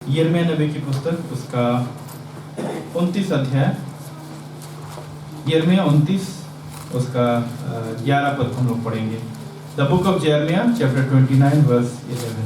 यिर्मयाह नबी की पुस्तक उसका 29 अध्याय, यिर्मयाह 29 उसका 11 पद हम लोग पढ़ेंगे। द बुक ऑफ यिर्मयाह चैप्टर 29 वर्स 11।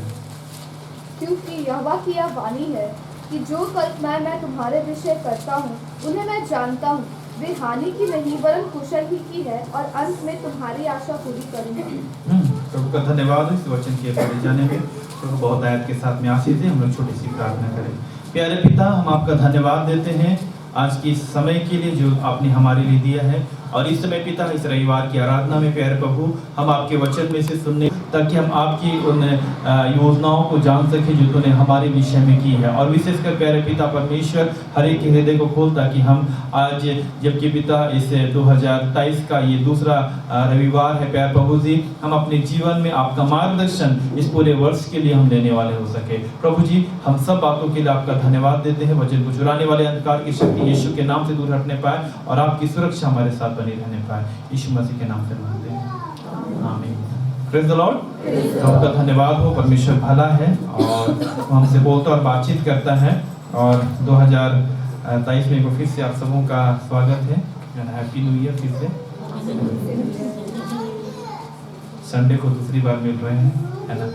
क्योंकि यहोवा की यह वाणी है कि जो कल्पनाएं मैं तुम्हारे विषय करता हूँ उन्हें मैं जानता हूँ, वे हानि की नहीं वरन कुशल ही की है, और अंत में तुम्हारी आशा पूरी करूंगा। प्रभु का धन्यवाद इस वचन के पढ़े जाने में। प्रभु बहुत आयत के साथ में आशीष है। हम लोग छोटी सी प्रार्थना करें। प्यारे पिता, हम आपका धन्यवाद देते हैं आज की समय के लिए जो आपने हमारे लिए दिया है, और इस समय पिता इस रविवार की आराधना में प्यारे प्रभु हम आपके वचन में से सुनने, ताकि हम आपकी उन योजनाओं को जान सके जो तूने हमारे विषय में की है। और विशेषकर प्यारे पिता परमेश्वर हर एक के हृदय को खोल, ताकि हम आज जबकि पिता इस 2023 का ये दूसरा रविवार है प्यारे प्रभु जी, हम अपने जीवन में आपका मार्गदर्शन इस पूरे वर्ष के लिए हम लेने वाले हो सके। प्रभु जी, हम सब बातों के लिए आपका धन्यवाद देते हैं। वचन को चुराने वाले अंधकार की शक्ति यीशु के नाम से दूर हटने पाए, और आपकी सुरक्षा हमारे साथ बनी रहने पाए। यीशु मसीह के नाम से मांगते हैं, आमीन। Praise the Lord. आपका धन्यवाद हो, परमेश्वर भला है और हमसे बोलता और बातचीत करता है। और 2023 में एक बार फिर से आप सबों का स्वागत है। Happy new year. फिर से संडे को दूसरी बार मिल रहे हैं, है ना।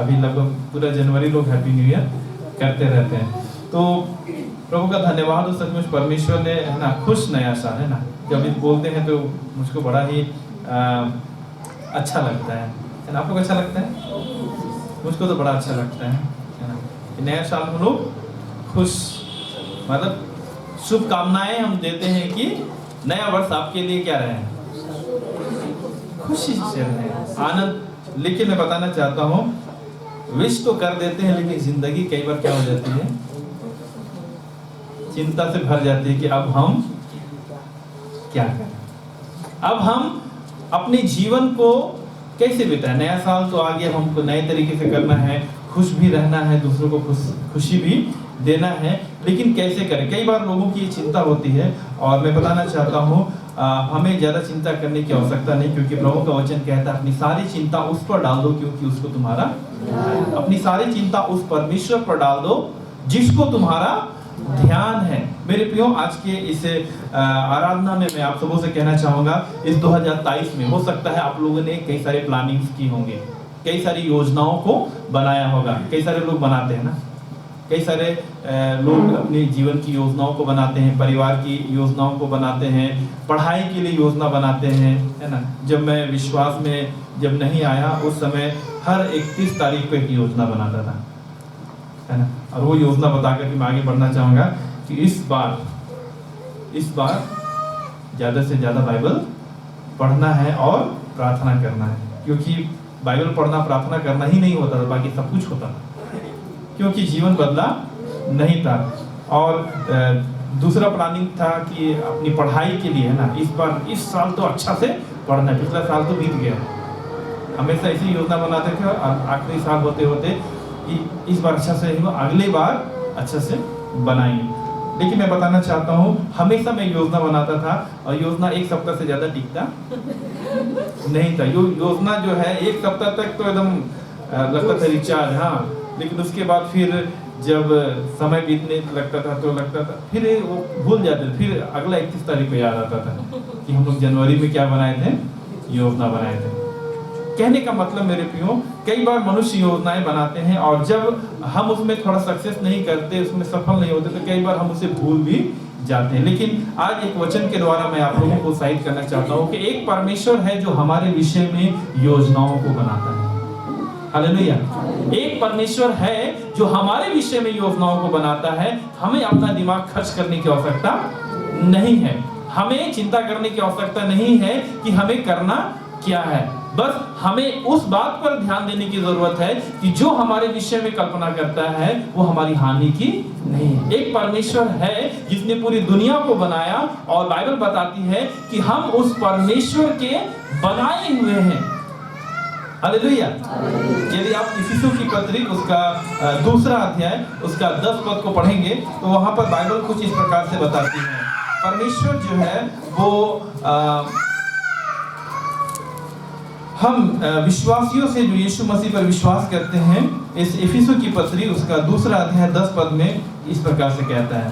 अभी लगभग पूरा जनवरी लोग हैप्पी न्यू ईयर करते रहते हैं। तो प्रभु का धन्यवाद हो, सचमुच परमेश्वर ने, है ना, खुश नया साल, है ना। जब ये बोलते हैं तो मुझको बड़ा ही अच्छा लगता है ना। आपको अच्छा लगता है? मुझको तो बड़ा अच्छा लगता है ना। नया साल हम लोग खुश, मतलब शुभकामनाएं हम देते हैं कि नया वर्ष आपके लिए क्या रहे, खुशी से रहे, आनंद। लेकिन मैं बताना चाहता हूँ, विश तो कर देते हैं, लेकिन जिंदगी कई बार क्या हो जाती है, चिंता से भर जाती है कि अब हम क्या करें, अब हम अपने जीवन को कैसे बिताएं। नया साल तो आगे हमको नए तरीके से करना है, खुश भी रहना है, दूसरों को खुशी भी देना है, लेकिन कैसे करें। कई बार लोगों की ये चिंता होती है, और मैं बताना चाहता हूँ हमें ज़्यादा चिंता करने की आवश्यकता नहीं, क्योंकि प्रभु का वचन कहता है अपनी सारी चिंता उस पर डाल दो, क्योंकि उसको तुम्हारा, अपनी सारी चिंता उस परमेश्वर पर डाल दो जिसको तुम्हारा ध्यान है। मेरे प्रियो, आज के इस आराधना में मैं आप सबों से कहना चाहूँगा, इस 2023 में हो सकता है आप लोगों ने कई सारे प्लानिंग्स की होंगे, कई सारी योजनाओं को बनाया होगा। कई सारे लोग बनाते हैं ना, कई सारे लोग अपने जीवन की योजनाओं को बनाते हैं, परिवार की योजनाओं को बनाते हैं, पढ़ाई के लिए योजना बनाते हैं, है ना। जब मैं विश्वास में जब नहीं आया, उस समय हर 31 तारीख को एक योजना बनाता था, है ना। और वो योजना बता करके मैं आगे बढ़ना चाहूँगा कि इस बार ज़्यादा से ज़्यादा बाइबल पढ़ना है और प्रार्थना करना है, क्योंकि बाइबल पढ़ना प्रार्थना करना ही नहीं होता था, बाकी सब कुछ होता था, क्योंकि जीवन बदला नहीं था। और दूसरा प्लानिंग था कि अपनी पढ़ाई के लिए, है ना, इस साल तो अच्छा से पढ़ना है। पिछला साल तो बीत गया, हमेशा ऐसी योजना बनाते थे, और आखिरी साल होते होते इस बार अच्छा से नहीं, अगले बार अच्छा से बनाएंगे। लेकिन मैं बताना चाहता हूँ, हमेशा मैं योजना बनाता था, और योजना एक सप्ताह से ज़्यादा टिकता नहीं था। योजना जो है एक सप्ताह तक तो एकदम लगता था रिचार्ज, हाँ, लेकिन उसके बाद फिर जब समय बीतने लगता था तो लगता था फिर वो भूल जाते थे। फिर अगला 31 तारीख को याद आता था कि हम लोग जनवरी में क्या बनाए थे, योजना बनाए थे। कहने का मतलब मेरे प्रियो, कई बार मनुष्य योजनाएं बनाते हैं, और जब हम उसमें थोड़ा सक्सेस नहीं करते, उसमें सफल नहीं होते, तो कई बार हम उसे भूल भी जाते हैं। लेकिन आज एक वचन के द्वारा मैं आप लोगों को उत्साहित करना चाहता हूँ कि एक परमेश्वर है जो हमारे विषय में योजनाओं को बनाता है। हालेलुया। एक परमेश्वर है जो हमारे विषय में योजनाओं को बनाता है। हमें अपना दिमाग खर्च करने की आवश्यकता नहीं है, हमें चिंता करने की आवश्यकता नहीं है कि हमें करना क्या है। बस हमें उस बात पर ध्यान देने की जरूरत है कि जो हमारे विषय में कल्पना करता है वो हमारी हानि की नहीं है। एक परमेश्वर है जिसने पूरी दुनिया को बनाया, और बाइबल बताती है कि हम उस परमेश्वर के बनाए हुए हैं। हालेलुया। यदि आप इफिसियों की पत्री उसका दूसरा अध्याय उसका 10 पद को पढ़ेंगे, तो वहां पर बाइबल कुछ इस प्रकार से बताती है। परमेश्वर जो है वो हम विश्वासियों से जो यीशु मसीह पर विश्वास करते हैं, इस इफिसुस की पत्री उसका 2 अध्याय 10 पद में इस प्रकार से कहता है,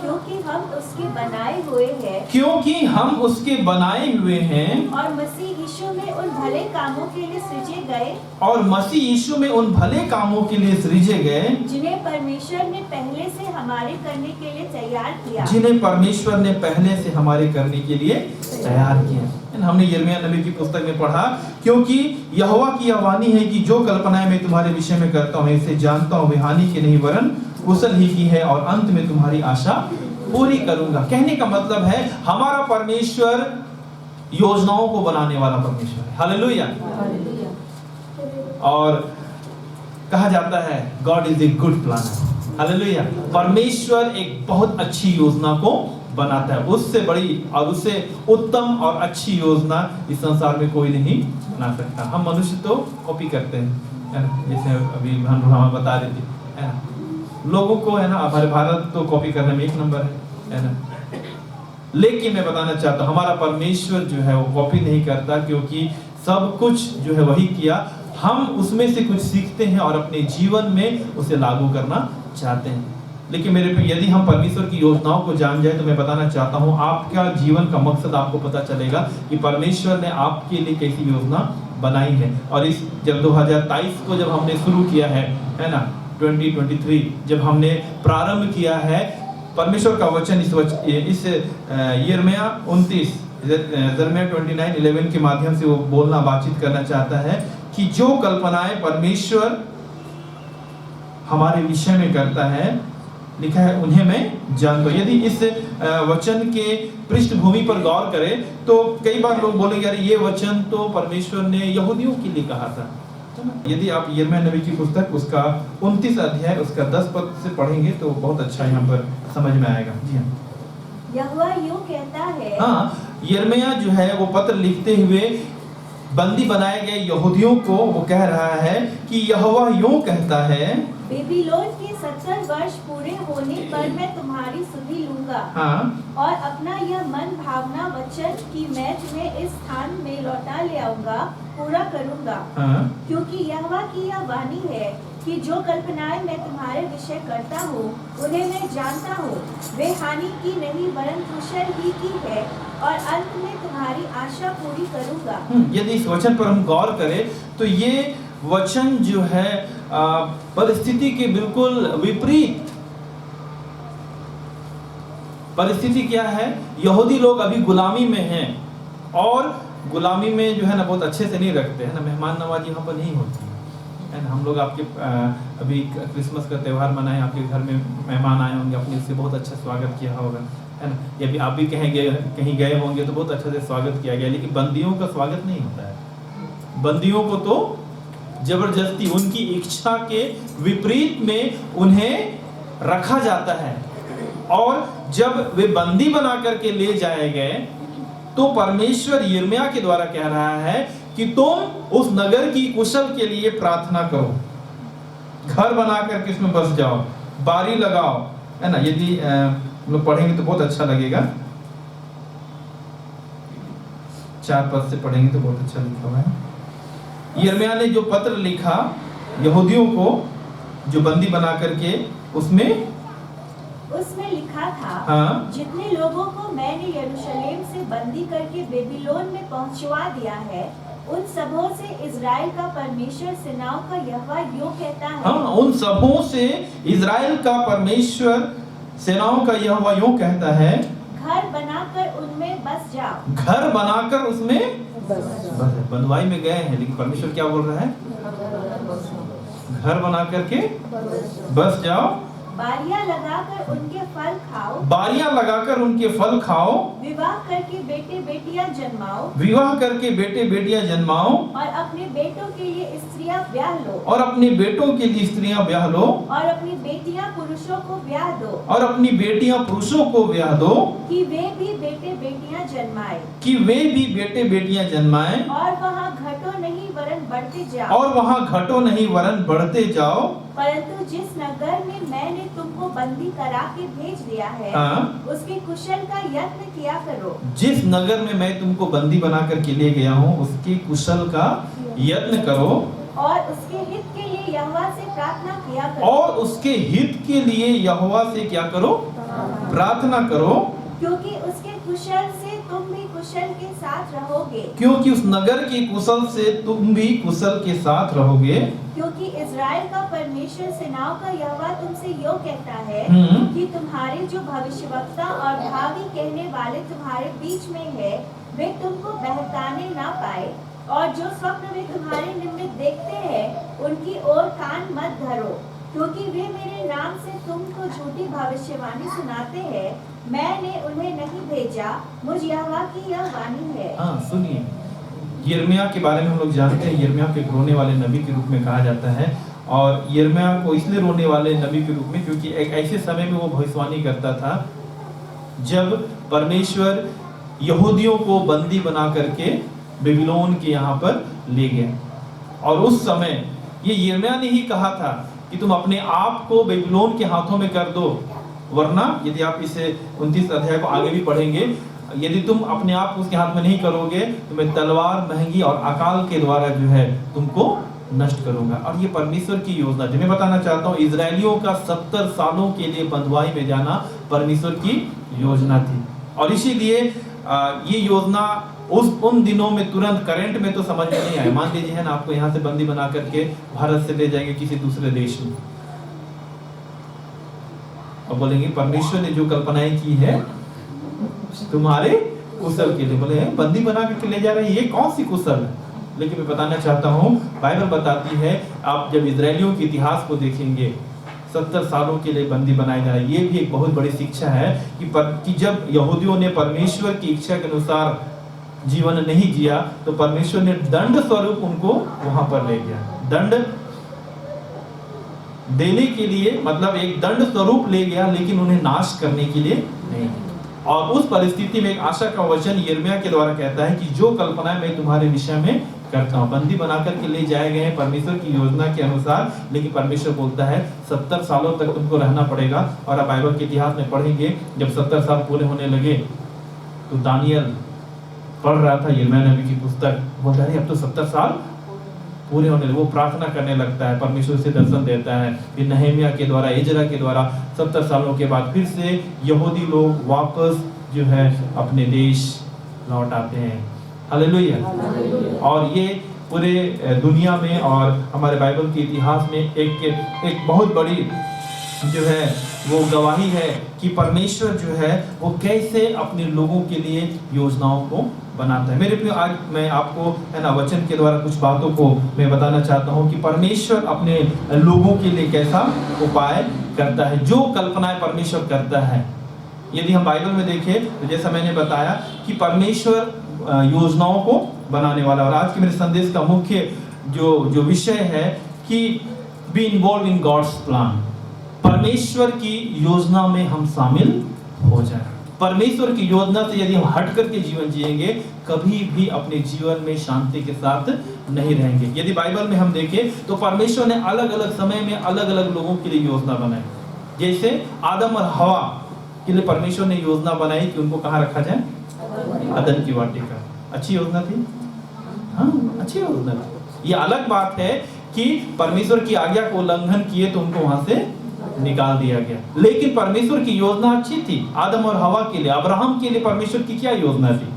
क्योंकि हम उसके बनाए हुए हैं क्योंकि हम उसके बनाए हुए हैं और मसीह यीशु में उन भले कामों के लिए सृजे गए और मसीह यीशु में उन भले कामों के लिए सृजे गए जिन्हें परमेश्वर ने पहले से हमारे करने के लिए तैयार किया। जिन्हें परमेश्वर ने पहले से हमारे करने के लिए तैयार किया। हमने यिर्मयाह नबी की पुस्तक में पढ़ा, क्योंकि यहोवा की यह वाणी है कि जो कल्पनाएं मैं तुम्हारे विषय में करता हूँ इसे जानता हूँ, वे हानि की नहीं वरन कुशल ही की है, और अंत में तुम्हारी आशा पूरी करूंगा। कहने का मतलब है हमारा परमेश्वर योजनाओं को बनाने वाला परमेश्वर है। हालेलुया। और कहा जाता है God is a good planner. Hallelujah. परमेश्वर एक बहुत अच्छी योजना को बनाता है। उससे बड़ी और उससे उत्तम और अच्छी योजना इस संसार में कोई नहीं बना सकता। हम मनुष्य तो कॉपी करते हैं, है ना, जैसे अभी हम बता रहे थे, है ना, लोगों को, है ना, हमारे भारत तो कॉपी करने में 1 नंबर है ना। लेकिन मैं बताना चाहता हूँ हमारा परमेश्वर जो है वो कॉपी नहीं करता, क्योंकि सब कुछ जो है वही किया। हम उसमें से कुछ सीखते हैं और अपने जीवन में उसे लागू करना चाहते हैं। लेकिन मेरे पे यदि हम परमेश्वर की योजनाओं को जान जाए तो मैं बताना चाहता हूँ आपका जीवन का मकसद आपको पता चलेगा कि परमेश्वर ने आपके लिए कैसी योजना बनाई है। और इस जब 2023 को जब हमने शुरू किया है ना, 2023 जब हमने प्रारंभ किया है, परमेश्वर का वचन इस यिर्मयाह 29 29:11 के माध्यम से वो बोलना बातचीत करना चाहता है कि जो कल्पनाएं परमेश्वर हमारे विषय में करता है, लिखा है उन्हें मैं जानता हूं। यदि इस वचन के पृष्ठभूमि पर गौर करें तो कई बार लोग बोलेंगे अरे ये वचन तो परमेश्वर ने यहूदियों के लिए कहा था। यदि आप यिर्मयाह नबी की पुस्तक उसका 29 अध्याय उसका 10 पद से पढ़ेंगे तो बहुत अच्छा यहाँ पर समझ में आएगा। जी हाँ, यहोवा यूं कहता है। हाँ, यिर्मयाह जो है वो पत्र लिखते हुए बंदी बनाए गए यहूदियों को वो कह रहा है कि यहोवा यूं कहता है, बेबीलोन के 70 वर्ष पूरे होने पर मैं तुम्हारी सुधि लूंगा, हाँ, और अपना यह मन भावना वचन कि मैं तुम्हें इस स्थान में लौटा ले आऊंगा पूरा करूंगा। हाँ, क्योंकि यहोवा की यह वाणी है कि जो कल्पनाएं मैं तुम्हारे विषय करता हूँ उन्हें मैं जानता हूँ, वे हानि की नहीं वरन कुशल ही की है, और अंत में तुम्हारी आशा पूरी करूंगा। यदि इस वचन पर हम गौर करें तो ये वचन जो है परिस्थिति के बिल्कुल विपरीत। परिस्थिति क्या है? यहूदी लोग अभी गुलामी में हैं और गुलामी में जो है ना बहुत अच्छे से नहीं रखते हैं ना, मेहमान नवाजी यहाँ पर नहीं होती है ना। हम लोग आपके अभी क्रिसमस का त्यौहार मनाए, आपके घर में मेहमान आए होंगे, आपने उससे बहुत अच्छा स्वागत किया होगा, है ना। या भी आप भी कहीं गए होंगे तो बहुत अच्छे से स्वागत किया गया। लेकिन बंदियों का स्वागत नहीं होता है। बंदियों को तो जबरदस्ती उनकी इच्छा के विपरीत में उन्हें रखा जाता है। और जब वे बंदी बना करके ले जाए गए तो परमेश्वर यिर्मयाह के द्वारा कह रहा है कि तुम उस नगर की कुशल के लिए प्रार्थना करो, घर बना करके इसमें बस जाओ, बारी लगाओ, है ना। यदि लोग पढ़ेंगे तो बहुत अच्छा लगेगा। 4 पद से पढ़ेंगे तो बहुत अच्छा लिखा हुआ है। यिर्मयाह ने जो पत्र लिखा यहूदियों को जो बंदी बना करके उसमें लिखा था, हाँ, जितने लोगों को मैंने यरूशलेम से बंदी करके बेबीलोन में पहुंचवा दिया है उन सबों से इज़राइल का परमेश्वर सेनाओं का यहोवा यूं कहता है। हाँ, उन सबों से इज़राइल का परमेश्वर सेनाओं का यहोवा यूं कहता है, घर बनाकर उनमें बस जाओ। घर बनाकर उसमें बस। बंधुआई में गए हैं लेकिन परमेश्वर क्या बोल रहा है? घर बना करके बस जाओ, बारियां लगाकर उनके फल खाओ, बारियां लगाकर उनके फल खाओ, विवाह करके बेटे बेटियां जन्माओ, विवाह करके बेटे बेटियां जन्माओ, और अपने बेटों के लिए स्त्रियां ब्याह लो, और अपने बेटों के लिए स्त्रियां ब्याह लो, और अपनी बेटियां पुरुषों को ब्याह दो, और अपनी बेटियां पुरुषों को ब्याह दो, कि वे भी बेटे बेटियां जन्माए, कि वे भी बेटे बेटियां जन्माएं, और वहाँ घटो नहीं वरन वरन बढ़ते जाओ। और वहां घटो नहीं वरन बढ़ते जाओ। परंतु जिस नगर में मैंने तुमको बंदी करा के भेज दिया है, हाँ। उसके कुशल का यत्न किया करो। जिस नगर में मैं तुमको बंदी बना करके ले गया हूँ उसके कुशल का यत्न करो और उसके हित के लिए यहोवा से प्रार्थना किया करो। और उसके हित के लिए यहोवा से क्या करो? प्रार्थना करो। क्योंकि उसके कुशल से तुम भी कुशल के साथ रहोगे। क्योंकि उस नगर के कुशल से तुम भी कुशल के साथ रहोगे। क्योंकि इज़राइल का परमेश्वर सेनाओं का यहोवा तुमसे यो कहता है कि तुम्हारे जो भविष्यवक्ता और भावी कहने वाले तुम्हारे बीच में है, वे तुमको बहकाने ना पाए, और जो स्वप्न वे तुम्हारे निमित्त देखते हैं उनकी ओर कान मत धरो, क्योंकि वे मेरे नाम से तुमको झूठी भविष्यवाणी सुनाते हैं। मैंने उन्हें नहीं भेजा, मुझ यहोवा की यह वाणी है। हाँ, सुनिए, यिर्मयाह के बारे में हम लोग जानते हैं। यिर्मयाह को एक रोने वाले नबी के रूप में कहा जाता है, और यिर्मयाह को इसलिए रोने वाले नबी के रूप में क्योंकि एक ऐसे समय में वो भविष्यवाणी करता था जब परमेश्वर यहूदियों को बंदी बना करके बेबीलोन के यहाँ पर ले गए। और उस समय ये यिर्मयाह ने ही कहा था कि तुम अपने आप को बेबीलोन के हाथों में कर दो, वरना यदि आप इसे 29 अध्याय को आगे भी पढ़ेंगे, यदि तुम अपने आप को उसके हाथ में नहीं करोगे तो मैं तलवार, महंगी और अकाल के द्वारा जो है तुमको नष्ट करूंगा। और ये परमेश्वर की योजना, जो मैं बताना चाहता हूँ, इजरायलियों का 70 सालों के लिए बंधुआई में जाना परमेश्वर की योजना थी। और इसीलिए ये योजना उन दिनों में तुरंत करंट में तो समझ में नहीं आया। मान लीजिए है ना, आपको यहाँ से बंदी बना करके भारत से ले जाएंगे किसी दूसरे देश में, और बोलेंगे परमेश्वर ने जो कल्पनाएं की है तुम्हारे कुशल के लिए। बोले बंदी बना करके ले जा रहे हैं, ये कौन सी कुशल है? लेकिन मैं बताना चाहता हूँ, बाइबल बताती है, आप जब इजरायलियों के इतिहास को देखेंगे, 70 सालों के लिए बंदी बनाए जा रहे हैं। ये भी एक बहुत बड़ी शिक्षा है कि जब यहूदियों ने परमेश्वर की इच्छा के अनुसार जीवन नहीं जिया तो परमेश्वर ने दंड स्वरूप उनको वहां पर ले गया। दंड देने के लिए, मतलब एक दंड स्वरूप ले गया, लेकिन उन्हें नाश करने के लिए नहीं। और उस परिस्थिति में एक आशा का वचन यिर्मयाह के द्वारा कहता है कि जो कल्पनाएं मैं तुम्हारे विषय में करता हूँ। बंदी बनाकर के ले जाए गए हैं परमेश्वर की योजना के अनुसार, लेकिन परमेश्वर बोलता है 70 सालों तक तुमको रहना पड़ेगा। और आप बाइबल के इतिहास में पढ़ेंगे, जब 70 साल पूरे होने लगे तो दानियल पढ़ रहा था यिर्मयाह नबी की पुस्तक, बोलता है अब तो 70 साल पूरे होने लगे। वो प्रार्थना करने लगता है, परमेश्वर से दर्शन देता है। फिर नहम्याह के द्वारा, एजरा के द्वारा 70 सालों के बाद फिर से यहूदी लोग वापस जो है अपने देश लौट आते हैं। हालेलुया। और ये पूरे दुनिया में और हमारे बाइबल के इतिहास में एक बहुत बड़ी जो है वो गवाही है कि परमेश्वर जो है वो कैसे अपने लोगों के लिए योजनाओं को बनाता है। मेरे प्रिय, आज मैं आपको है ना वचन के द्वारा कुछ बातों को मैं बताना चाहता हूँ कि परमेश्वर अपने लोगों के लिए कैसा उपाय करता है, जो कल्पनाएं परमेश्वर करता है। यदि हम बाइबल में देखें तो जैसा मैंने बताया कि परमेश्वर योजनाओं को बनाने वाला। और आज के मेरे संदेश का मुख्य जो विषय है कि be involved in God's plan. परमेश्वर की योजना में हम शामिल हो जाएं। परमेश्वर की योजना से यदि हम हट करके जीवन जिएंगे, कभी भी अपने जीवन में शांति के साथ नहीं रहेंगे। यदि बाइबल में हम देखें तो परमेश्वर ने अलग अलग समय में अलग अलग लोगों के लिए योजना बनाई। जैसे आदम और हवा के लिए परमेश्वर ने योजना बनाई कि उनको कहाँ रखा जाए, अदन की वाटिका। अच्छी योजना थी, हाँ अच्छी योजना थी। ये अलग बात है कि परमेश्वर की आज्ञा को उल्लंघन किए तो उनको वहां से निकाल दिया गया। लेकिन परमेश्वर की योजना अच्छी थी आदम और हवा के लिए। अब्राहम के लिए परमेश्वर की क्या योजना थी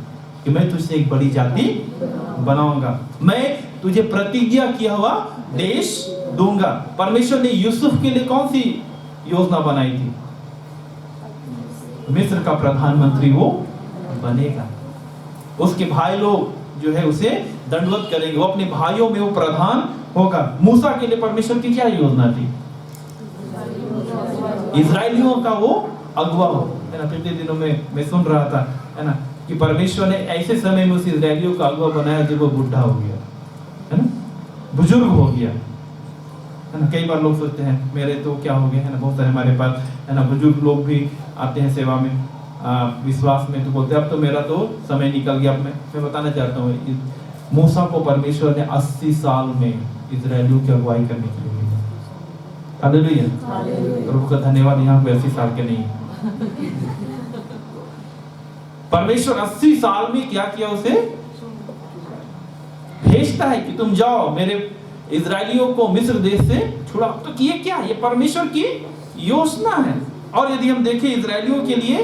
कि मैं तुझसे एक बड़ी जाति बनाऊंगा, मैं तुझे प्रतिज्ञा किया हुआ देश दूंगा। परमेश्वर ने यूसुफ के लिए कौन सी योजना बनाई थी? मिस्र का प्रधानमंत्री वो बनेगा, उसके भाई लोग जो है उसे दंडवत करेंगे, वो अपने भाइयों में वो प्रधान होगा। मूसा के लिए परमेश्वर की क्या योजना थी? इजरायलियों का वो अगुवा हो, है ना। पिछले दिनों में मैं सुन रहा था, है ना, कि परमेश्वर ने ऐसे समय में उस इजरायलियों का अगुवा बनाया जब वो बुढ़ा हो गया, है ना, बुजुर्ग हो गया, है ना। कई बार लोग सोचते हैं मेरे तो क्या हो गया, है ना। बहुत सारे हमारे पास है ना बुजुर्ग लोग भी आते हैं सेवा में, विश्वास में, तो बोलते हैं अब तो मेरा तो समय निकल गया। अब मैं बताना चाहता हूँ मूसा को परमेश्वर ने 80 साल में इजरायलियों की अगुवाई करने के लिए भेजा। हालेलुया, प्रभु का धन्यवाद। यहाँ कोई 80 साल के नहीं। परमेश्वर 80 साल में क्या किया, उसे भेजता है कि तुम जाओ मेरे इजरायलियों को मिस्र देश से छुड़ाओ। तो ये क्या, ये परमेश्वर की योजना है। और यदि हम देखें इजरायलियों के लिए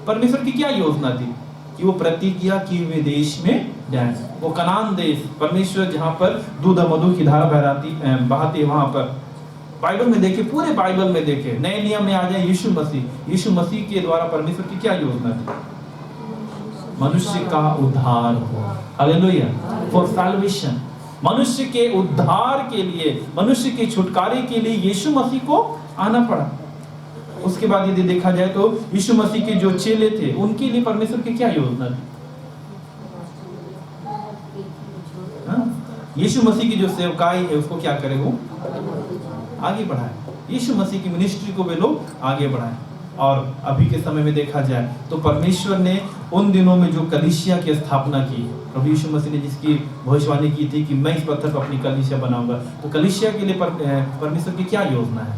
परमेश्वर की क्या योजना थी कि वो प्रतिज्ञा किए हुए देश में जाएं, वो कनान देश, परमेश्वर जहां पर दूध और मधु की धारा बहती है वहां पर। बाइबल में देखे, पूरे बाइबल में देखे, नए नियम में आ जाए यीशु मसीह के द्वारा परमेश्वर की क्या योजना थी, मनुष्य का उद्धार हो। हालेलुया, फॉर सैल्वेशन, मनुष्य के उद्धार के लिए, मनुष्य के छुटकारे के लिए यीशु मसीह को आना पड़ा। उसके बाद यदि देखा जाए तो यीशु मसीह के जो चेले थे उनके लिए परमेश्वर की क्या योजना थी। यीशु मसीह की जो सेवकाई है उसको क्या करे, वो आगे बढ़ाए। यीशु मसीह की मिनिस्ट्री को वे लोग आगे बढ़ाए। और अभी के समय में देखा जाए तो परमेश्वर ने उन दिनों में जो कलीसिया की स्थापना की, प्रभु यीशु मसीह ने जिसकी भविष्यवाणी की थी कि मैं इस पत्थर पर अपनी कलीसिया बनाऊंगा, तो कलीसिया के लिए परमेश्वर की क्या योजना है।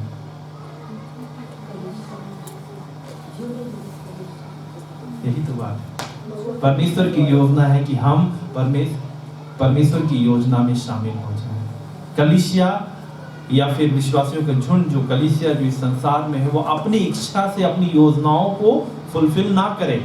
यही तो बात है, परमेश्वर की योजना है कि हम परमेश्वर की योजना में शामिल हो जाएं। कलीसिया या फिर विश्वासियों का झुंड, जो कलीसिया जो इस संसार में है, वो अपनी इच्छा से अपनी योजनाओं को फुलफिल ना करे,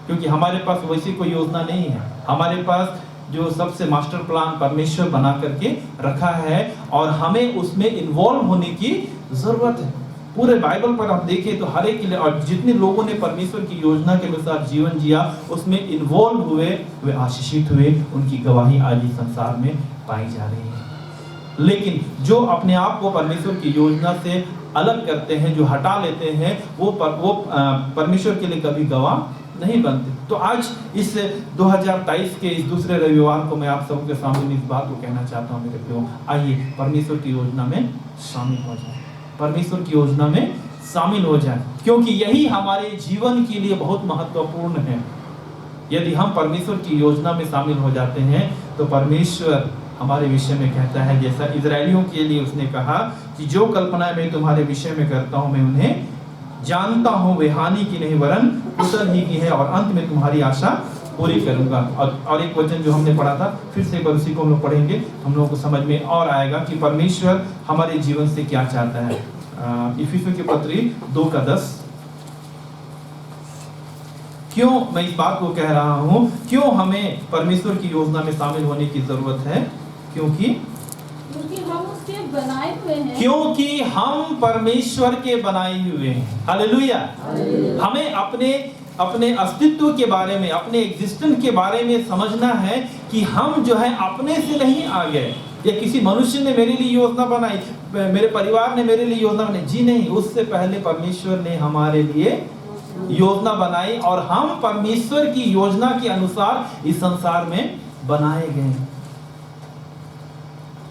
क्योंकि हमारे पास वैसी कोई योजना नहीं है। हमारे पास जो सबसे मास्टर प्लान परमेश्वर बना करके रखा है और हमें उसमें इन्वॉल्व होने की जरूरत है। पूरे बाइबल पर आप देखें तो हर एक के लिए, और जितने लोगों ने परमेश्वर की योजना के अनुसार जीवन जिया, उसमें इन्वॉल्व हुए, वे आशीषित हुए, उनकी गवाही आज इस संसार में पाई जा रही है। लेकिन जो अपने आप को परमेश्वर की योजना से अलग करते हैं, जो हटा लेते हैं, वो परमेश्वर के लिए कभी गवाह नहीं बनते। तो आज इस 2023 के इस दूसरे रविवार को मैं आप सबके सामने इस बात को कहना चाहता हूँ मेरे प्रियो, आइए परमेश्वर की योजना में शामिल हो जाए, परमेश्वर की योजना में शामिल हो जाए, क्योंकि यही हमारे जीवन के लिए बहुत महत्वपूर्ण है। यदि हम परमेश्वर की योजना में शामिल हो जाते हैं तो परमेश्वर हमारे विषय में कहता है, जैसा इजरायलियों के लिए उसने कहा कि जो कल्पना मैं तुम्हारे विषय में करता हूं, मैं उन्हें जानता हूं, वे हानि की नहीं वरन कुशल ही की है, और अंत में तुम्हारी आशा पूरी करूंगा। और एक वचन जो हमने पढ़ा था, फिर से एक बार उसी को हम लोग पढ़ेंगे, हम लोगों को समझ में और आएगा कि परमेश्वर हमारे जीवन से क्या चाहता है। इफिसियों की पत्री 2:10। क्यों मैं इस बात को कह रहा हूं, क्यों हमें परमेश्वर की योजना में शामिल होने की जरूरत है, क्योंकि हम उसके बनाए हुए हैं, क्योंकि हम परमेश्वर के बनाए हुए हैं। हालेलुया। हमें अपने अस्तित्व के बारे में, अपने एग्जिस्टेंस के बारे में समझना है कि हम जो है अपने से नहीं आ गए, या किसी मनुष्य ने मेरे लिए योजना बनाई, मेरे परिवार ने मेरे लिए योजना बनाई, जी नहीं, उससे पहले परमेश्वर ने हमारे लिए योजना बनाई और हम परमेश्वर की योजना के अनुसार इस संसार में बनाए गए।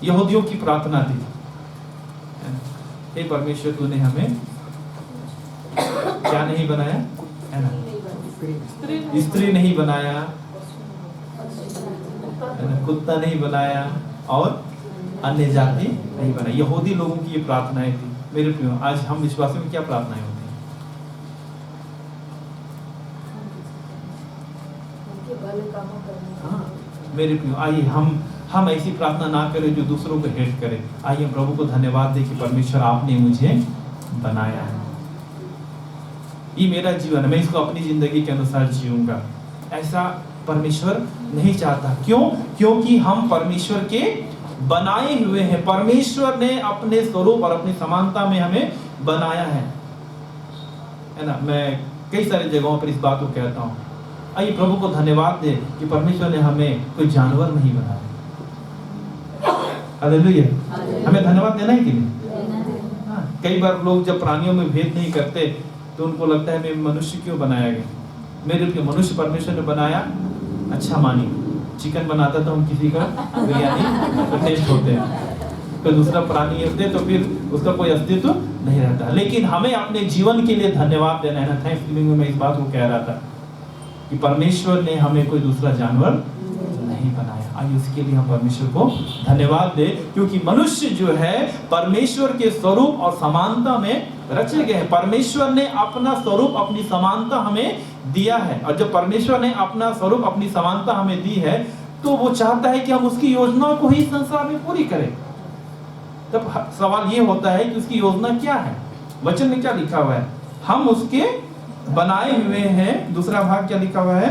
यहूदियों की प्रार्थना थी, हे परमेश्वर तूने हमें क्या नहीं बनाया, है ना, स्त्री नहीं बनाया, है ना, कुत्ता नहीं बनाया और अन्य जाति नहीं बनाई। यहूदी लोगों की ये प्रार्थनाएं थी। मेरे प्रियो, आज हम विश्वासियों में क्या प्रार्थनाएं होती हैं? हाँ, मेरे प्रियो, आइए हम ऐसी प्रार्थना ना करें जो दूसरों को हेट करे। आइए प्रभु को धन्यवाद दें कि परमेश्वर आपने मुझे बनाया है, ये मेरा जीवन है, मैं इसको अपनी जिंदगी के अनुसार जीऊंगा। ऐसा परमेश्वर नहीं चाहता। क्यों? क्योंकि हम परमेश्वर के बनाए हुए हैं। परमेश्वर ने अपने स्वरूप और अपनी समानता में हमें बनाया है ना। मैं कई सारी जगहों पर इस बात को कहता हूँ। आइए प्रभु को धन्यवाद दे कि परमेश्वर ने हमें कोई जानवर नहीं बनाया। हालेलुया। हमें धन्यवाद देना है कि नहीं? हाँ, कई बार लोग जब प्राणियों में भेद नहीं करते तो उनको लगता है मैं मनुष्य क्यों बनाया गया। मेरे लिए मनुष्य परमेश्वर ने बनाया, अच्छा मानी। चिकन बनाता तो हम किसी का बिरयानी तो टेस्ट होते हैं, कोई दूसरा प्राणी होते तो फिर उसका कोई अस्तित्व नहीं रहता। लेकिन हमें अपने जीवन के लिए धन्यवाद देना है ना। थैंक्सगिविंग में मैं इस बात को कह रहा था कि परमेश्वर ने हमें कोई दूसरा जानवर नहीं नहीं बनाया। आइए उसके लिए हम परमेश्वर को धन्यवाद दें, क्योंकि मनुष्य जो है परमेश्वर के स्वरूप और समानता में रचे गए हैं। परमेश्वर ने अपना स्वरूप अपनी समानता हमें दिया है, और जब परमेश्वर ने अपना स्वरूप अपनी समानता हमें दी है तो वो चाहता है कि हम उसकी योजना को ही संसार में पूरी करें। तब सवाल ये होता है कि उसकी योजना क्या है। वचन में क्या लिखा हुआ है? हम उसके बनाए हुए हैं। दूसरा भाग क्या लिखा हुआ है?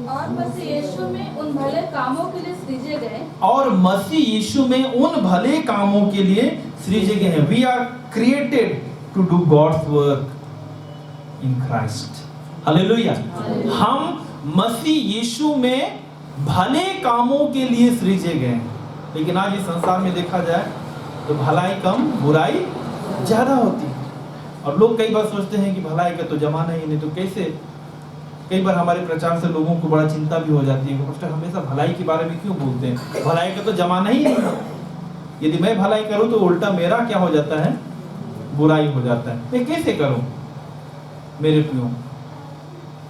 और मसीह यीशु में उन भले कामों के लिए सृजे गए, और मसीह यीशु में उन भले कामों के लिए सृजे गए हैं। We are created to do God's work in Christ. Hallelujah. हम मसीह यीशु में भले कामों के लिए सृजे गए हैं। लेकिन आज इस संसार में देखा जाए तो भलाई कम बुराई ज्यादा होती है, और लोग कई बार सोचते हैं कि भलाई का तो जमाना ही नहीं, तो कैसे। कई बार हमारे प्रचार से लोगों को बड़ा चिंता भी हो जाती है, पास्टर हमेशा भलाई के बारे में क्यों बोलते हैं, भलाई का तो जमाना ही नहीं है। यदि मैं भलाई करूं तो उल्टा मेरा क्या हो जाता है? बुराई हो जाता है। मैं कैसे करूं मेरे प्रियो?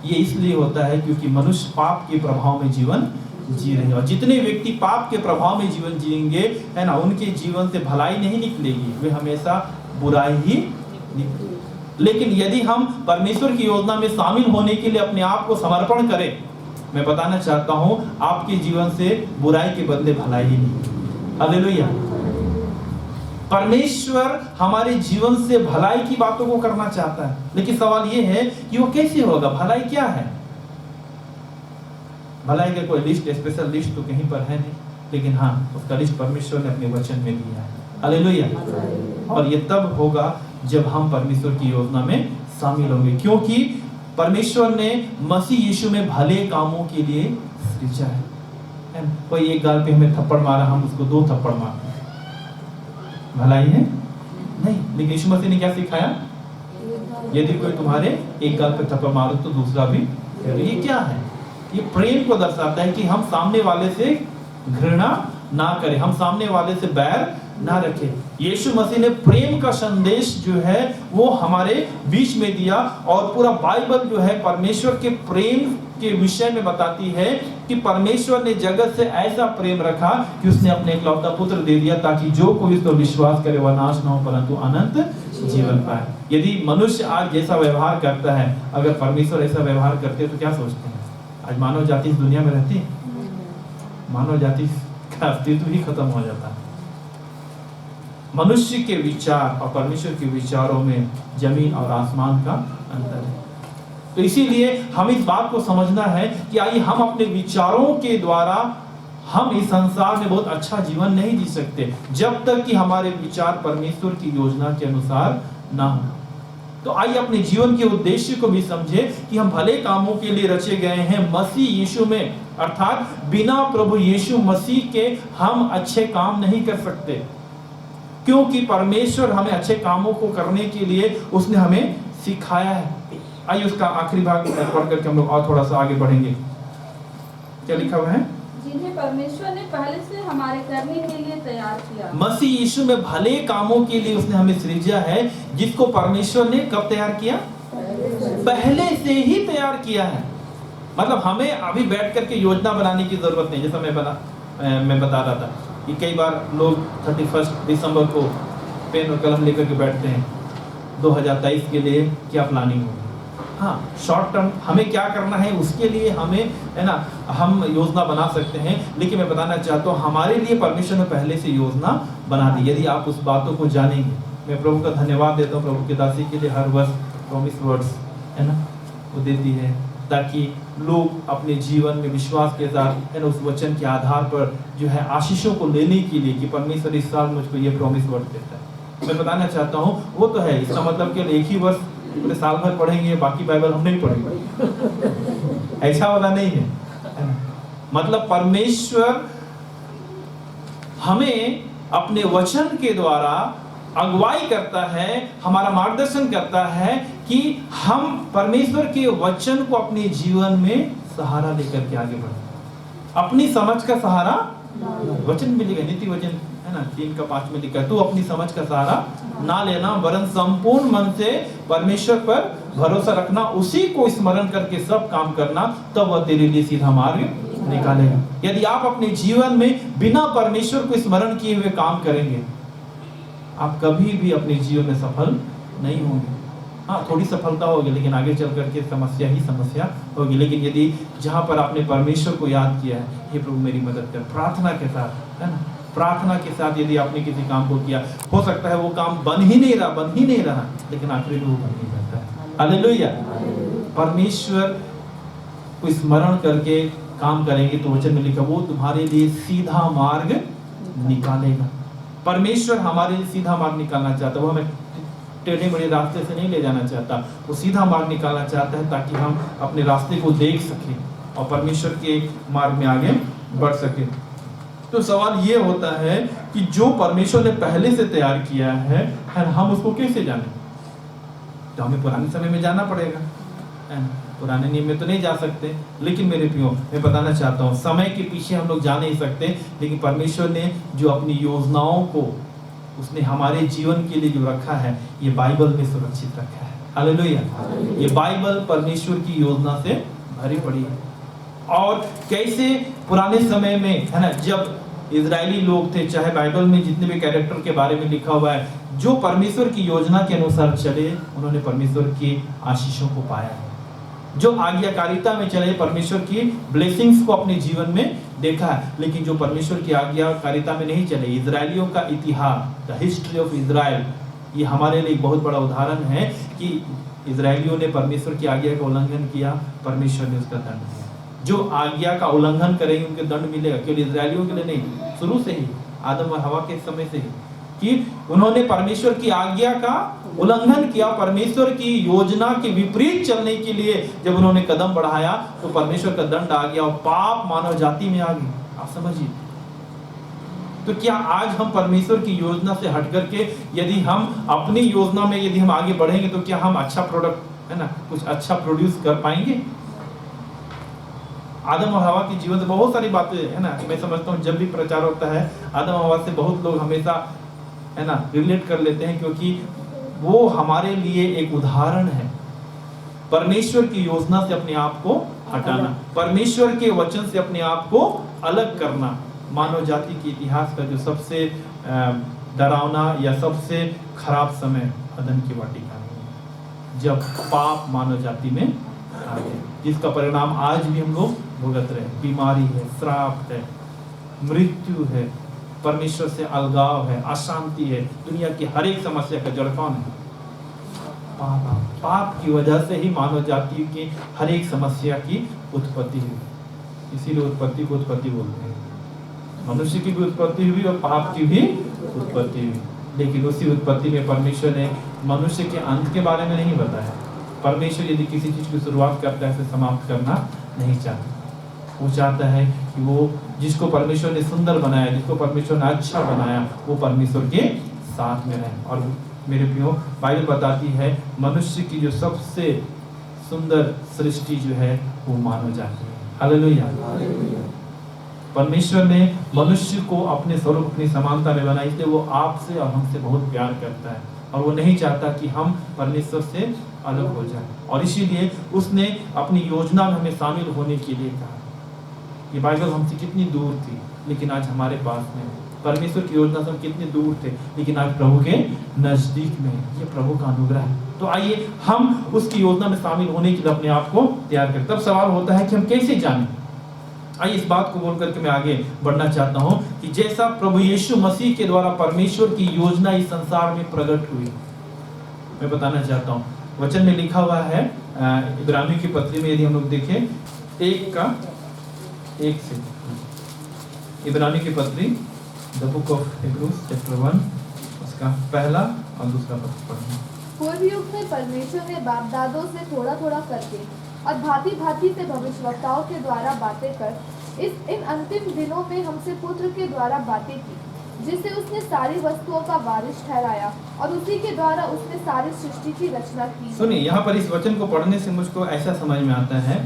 ये इसलिए होता है क्योंकि मनुष्य पाप के प्रभाव में जीवन जी रहे हैं, और जितने व्यक्ति पाप के प्रभाव में जीवन जिएंगे, है ना, उनके जीवन से भलाई नहीं निकलेगी, वे हमेशा बुराई ही निकलेगी। लेकिन यदि हम परमेश्वर की योजना में शामिल होने के लिए अपने आप को समर्पण करें, मैं बताना चाहता हूं आपके जीवन से बुराई के बदले भलाई ही नहीं। हालेलुया। परमेश्वर हमारे जीवन से भलाई की बातों को करना चाहता है, लेकिन सवाल यह है कि वो कैसे होगा? भलाई क्या है? भलाई का कोई लिस्ट, स्पेशल लिस्ट तो कहीं पर है नहीं, लेकिन हाँ, उसका लिस्ट परमेश्वर ने अपने वचन में दिया है। हालेलुया। और ये तब होगा जब हम परमेश्वर की योजना में शामिल होंगे, क्योंकि परमेश्वर ने मसीह यीशु में भले कामों के लिए सृजा है। कोई एक गाल पे हमें थप्पड़ मारा, हम उसको 2 थप्पड़ मारते हैं, भलाई है नहीं। लेकिन यीशु मसीह ने क्या सिखाया? यदि कोई तुम्हारे एक गाल पे थप्पड़ मारो तो दूसरा भी। ये क्या है? ये प्रेम को दर्शाता है कि हम सामने वाले से घृणा ना करें, हम सामने वाले से बैर ना रखें। यीशु मसीह ने प्रेम का संदेश जो है वो हमारे बीच में दिया, और पूरा बाइबल जो है परमेश्वर के प्रेम के विषय में बताती है कि परमेश्वर ने जगत से ऐसा प्रेम रखा कि उसने अपने इकलौता पुत्र दे दिया, ताकि जो कोई इस पर विश्वास करे वह नाश न हो परंतु अनंत जीवन पाए। यदि मनुष्य आज जैसा व्यवहार करता है, अगर परमेश्वर ऐसा व्यवहार करते तो क्या सोचते हैं? आज मानव जाति इस दुनिया में रहती है? मानव जाति का अस्तित्व ही खत्म हो जाता है। मनुष्य के विचार और परमेश्वर के विचारों में जमीन और आसमान का अंतर है। तो इसीलिए हम इस बात को समझना है कि आइए हम अपने विचारों के द्वारा हम इस संसार में बहुत अच्छा जीवन नहीं जी सकते जब तक कि हमारे विचार परमेश्वर की योजना के अनुसार ना हो। तो आइए अपने जीवन के उद्देश्य को भी समझे कि हम भले कामों के लिए रचे गए हैं मसीह यीशु में, अर्थात बिना प्रभु यीशु मसीह के हम अच्छे काम नहीं कर सकते, क्योंकि परमेश्वर हमें अच्छे कामों को करने के लिए उसने हमें सिखाया है। आइए उसका आखिरी भाग पढ़ करके हम लोग और थोड़ा सा आगे बढ़ेंगे। क्या लिखा हुआ है? जिन्हें परमेश्वर ने पहले से हमारे करने के लिए तैयार किया। मसीह यीशु में भले कामों के लिए उसने हमें सृजा है, जिसको परमेश्वर ने कब तैयार किया? पहले से ही तैयार किया है। मतलब हमें अभी बैठ करके योजना बनाने की जरूरत नहीं। जैसा मैं बता रहा था कि कई बार लोग 31 दिसंबर को पेन और कलम लेकर के बैठते हैं 2023 के लिए क्या प्लानिंग होगी। हाँ, शॉर्ट टर्म हमें क्या करना है उसके लिए हमें, है ना, हम योजना बना सकते हैं, लेकिन मैं बताना चाहता हूँ हमारे लिए परमेश्वर ने पहले से योजना बना दी। यदि आप उस बातों को जानेंगे, मैं प्रभु का धन्यवाद देता हूँ, प्रभु की दासी के लिए हर वर्ष प्रॉमिस वर्ड्स, है ना, वो देती है, ताकि लोग अपने जीवन में विश्वास के साथ, है ना, उस वचन के आधार पर जो है आशीषों को लेने के लिए कि परमेश्वर इस साल मुझको ये प्रॉमिस वर्ड देता है। मैं बताना चाहता हूँ वो तो है, इसका मतलब कि एक ही वर्ष पूरे साल भर पढ़ेंगे, बाकी बाइबल हम नहीं पढ़ेंगे, ऐसा वाला नहीं है। मतलब परमेश्वर हमें अपने वचन के द्वारा अगुवाई करता है, हमारा मार्गदर्शन करता है कि हम परमेश्वर के वचन को अपने जीवन में सहारा लेकर के आगे बढ़े। अपनी समझ का सहारा वचन में लिखा, नीति वचन है ना 3:5 में लिखा है, तू अपनी समझ का सहारा ना लेना, वरन संपूर्ण मन से परमेश्वर पर भरोसा रखना, उसी को स्मरण करके सब काम करना, तब वह तेरे लिए सीधा मार्ग निकालेगा। यदि आप अपने जीवन में बिना परमेश्वर को स्मरण किए हुए काम करेंगे, आप कभी भी अपने जीवन में सफल नहीं होंगे। हाँ, थोड़ी सफलता होगी, लेकिन आगे चल करके समस्या ही समस्या होगी। लेकिन यदि जहाँ पर आपने परमेश्वर को याद किया है, हे प्रभु मेरी मदद कर, प्रार्थना के साथ, है ना, प्रार्थना के साथ यदि आपने किसी काम को किया, हो सकता है वो काम बन ही नहीं रहा, लेकिन आखिर में वो बन ही जाता है। हालेलुया। परमेश्वर को स्मरण करके काम करेंगे तो वचन में लिखा, वो तुम्हारे लिए सीधा मार्ग निकालेगा। परमेश्वर हमारे लिए सीधा मार्ग निकालना चाहता है। वो हमें टेढ़े मेढ़े रास्ते से नहीं ले जाना चाहता, वो सीधा मार्ग निकालना चाहता है ताकि हम अपने रास्ते को देख सकें और परमेश्वर के मार्ग में आगे बढ़ सकें। तो सवाल ये होता है कि जो परमेश्वर ने पहले से तैयार किया है हम उसको कैसे जानें? तो हमें पुराने समय में जाना पड़ेगा, है ना? पुराने नियम में तो नहीं जा सकते। लेकिन मेरे प्रियो, मैं बताना चाहता हूँ, समय के पीछे हम लोग जा नहीं सकते, लेकिन परमेश्वर ने जो अपनी योजनाओं को उसने हमारे जीवन के लिए जो रखा है, ये बाइबल में सुरक्षित रखा है। हालेलुया। ये बाइबल परमेश्वर की योजना से भरी पड़ी है। और कैसे पुराने समय में, है ना, जब इजरायली लोग थे, चाहे बाइबल में जितने भी कैरेक्टर के बारे में लिखा हुआ है, जो परमेश्वर की योजना के अनुसार चले, उन्होंने परमेश्वर की आशीषों को पाया है। जो आज्ञाकारिता में चले, परमेश्वर की ब्लेसिंग्स को अपने जीवन में देखा है। लेकिन जो परमेश्वर की आज्ञाकारिता में नहीं चले, इजरायलियों का इतिहास, द हिस्ट्री ऑफ इजराइल, ये हमारे लिए एक बहुत बड़ा उदाहरण है कि इजरायलियों ने परमेश्वर की आज्ञा का उल्लंघन किया, परमेश्वर ने उसका दंड दिया। जो आज्ञा का उल्लंघन करेंगे उनके दंड मिलेगा। केवल इजरायलियों के लिए नहीं, शुरू से ही, आदम और हवा के समय से ही, कि उन्होंने परमेश्वर की आज्ञा का उल्लंघन किया, परमेश्वर की योजना के विपरीत चलने के लिए जब उन्होंने कदम बढ़ाया तो परमेश्वर का दंड आ गया और पाप मानव जाति में आ गई। आप समझिए। तो क्या आज हम परमेश्वर की योजना से हट करके यदि हम अपनी योजना में यदि हम आगे बढ़ेंगे तो क्या हम अच्छा प्रोडक्ट, है ना, कुछ अच्छा प्रोड्यूस कर पाएंगे? आदम और हवा के जीवन से बहुत सारी बातें, है ना, मैं समझता हूँ जब भी प्रचार होता है आदम और हवा से बहुत लोग हमेशा, है ना, रिलेट कर लेते हैं, क्योंकि वो हमारे लिए एक उदाहरण है। परमेश्वर की योजना से अपने आप को हटाना, परमेश्वर के वचन से अपने आप को अलग करना, मानव जाति के इतिहास का जो सबसे डरावना या सबसे खराब समय अदन की वाटिका में, जब पाप मानव जाति में आ गया, जिसका परिणाम आज भी हम लोग भुगत रहे हैं। बीमारी है, श्राप है, मृत्यु है, परमेश्वर से अलगाव है, अशांति है। दुनिया की हर एक समस्या का जड़ कौन है? पाप। पाप की वजह से ही मानव जाति की हर एक समस्या की उत्पत्ति हुई। इसीलिए उत्पत्ति को उत्पत्ति बोलते हैं। मनुष्य की भी उत्पत्ति हुई और पाप की भी उत्पत्ति हुई, लेकिन उसी उत्पत्ति में परमेश्वर ने मनुष्य के अंत के बारे में नहीं बताया। परमेश्वर यदि किसी चीज की शुरुआत करता है उसे समाप्त करना नहीं चाहता। वो चाहता है कि वो जिसको परमेश्वर ने सुंदर बनाया, जिसको परमेश्वर ने अच्छा बनाया, वो परमेश्वर के साथ में रहे। और मेरे प्रियो, बाइबल बताती है मनुष्य की जो सबसे सुंदर सृष्टि जो है वो मानव जाति है। हालेलुया। परमेश्वर ने मनुष्य को अपने स्वरूप, अपनी समानता में बनाया, इसलिए वो आपसे और हमसे बहुत प्यार करता है और वो नहीं चाहता कि हम परमेश्वर से अलग हो जाए। और इसीलिए उसने अपनी योजना में हमें शामिल होने के लिए कहा। ये बाइबल हमसे कितनी दूर थी, लेकिन आज हमारे पास में। परमेश्वर की योजना से हम कितने दूर थे, लेकिन आज प्रभु के नजदीक में। ये प्रभु का अनुग्रह है। तो आइए हम उसकी योजना में शामिल होने के लिए अपने आप को तैयार करें। तब सवाल होता है कि हम कैसे जानें? आइए इस बात को बोल करके मैं आगे बढ़ना चाहता हूं कि जैसा प्रभु यीशु मसीह के द्वारा परमेश्वर की योजना इस संसार में प्रकट हुई, मैं बताना चाहता हूं। वचन में लिखा हुआ है इब्रानियों की पत्री में, यदि हम लोग देखें 1 से इब्रानियों की पत्री, the book of Hebrews chapter 1, उसका पहला और दूसरा पद पढ़ना। पूर्व युग में परमेश्वर ने बाप दादों से थोड़ा थोड़ा करके और भांति भांति से भविष्यवक्ताओं के द्वारा बातें कर इन अंतिम दिनों में हमसे पुत्र के द्वारा बातें की, जिससे उसने सारी वस्तुओं का वारिस ठहराया और उसी के द्वारा उसने सारी सृष्टि की रचना की। सुनिए, यहाँ पर इस वचन को पढ़ने से मुझको ऐसा समझ में आता है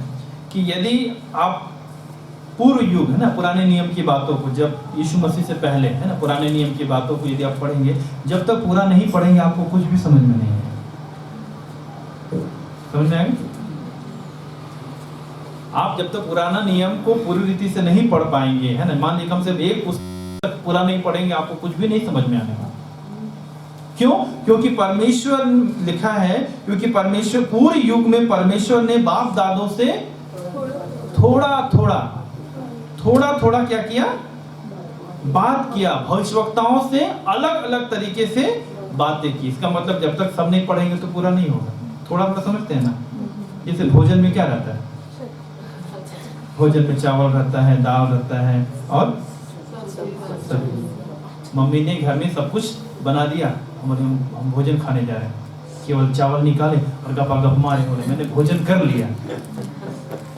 कि यदि आप पूर्व युग, है ना, पुराने नियम की बातों को, जब यीशु मसीह से पहले, है ना, पुराने नियम की बातों को यदि आप पढ़ेंगे, जब तक पूरा नहीं पढ़ेंगे आपको कुछ भी समझ में नहीं आएगा। समझ में आएगा? आप जब तक पुराना नियम को पूरी रीति से नहीं पढ़ पाएंगे, है ना, मान लीजिए कम से कम एक पुस्तक पूरा नहीं पढ़ेंगे, आपको कुछ भी नहीं समझ में आने वाला। क्यों? क्योंकि परमेश्वर लिखा है, क्योंकि परमेश्वर पूरे युग में परमेश्वर ने बाप दादों से थोड़ा थोड़ा क्या किया? बात किया, भविष्यवक्ताओं से अलग अलग तरीके से बातें की। इसका मतलब जब तक सब नहीं पढ़ेंगे तो पूरा नहीं होगा। थोड़ा थोड़ा समझते हैं ना? जैसे भोजन में क्या रहता है? भोजन में चावल रहता है, दाल रहता है और सब्जी। मम्मी ने घर में सब कुछ बना दिया, हम भोजन खाने जा रहे हैं, केवल चावल निकाले और गपागप मारे, बोले मैंने भोजन कर लिया।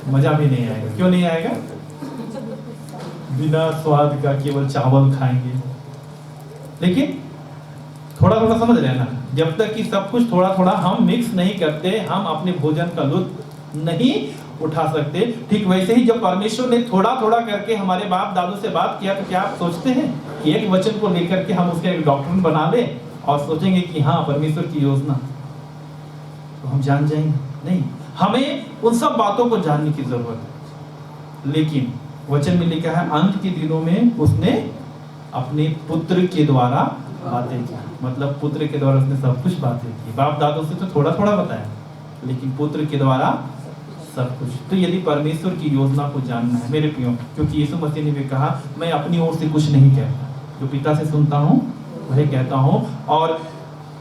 मजा भी नहीं आएगा। क्यों नहीं आएगा? बिना स्वाद का केवल चावल खाएंगे। लेकिन थोड़ा थोड़ा समझ रहे हैं ना? जब तक कि सब कुछ थोड़ा थोड़ा हम मिक्स नहीं करते, हम अपने भोजन का लुत्फ नहीं उठा सकते। ठीक वैसे ही जब परमेश्वर ने थोड़ा थोड़ा करके हमारे बाप दादों से बात किया, तो क्या आप सोचते हैं कि एक वचन को लेकर के हम उसका एक डॉक्ट्रिन बना ले और सोचेंगे कि हाँ परमेश्वर की योजना, तो हम जान जाएंगे? नहीं, हमें उन सब बातों को जानने की जरूरत है। लेकिन वचन में लिखा है अंत के दिनों में उसने अपने पुत्र के द्वारा बातें की। मतलब पुत्र के द्वारा उसने सब कुछ बातें की। बाप दादों से तो थोड़ा थोड़ा बताया, लेकिन पुत्र के द्वारा सब कुछ। तो यदि परमेश्वर की योजना को जानना है मेरे प्रियो, क्योंकि यीशु मसीह ने भी कहा मैं अपनी ओर से कुछ नहीं कहता, जो पिता से सुनता हूँ वही कहता हूँ। और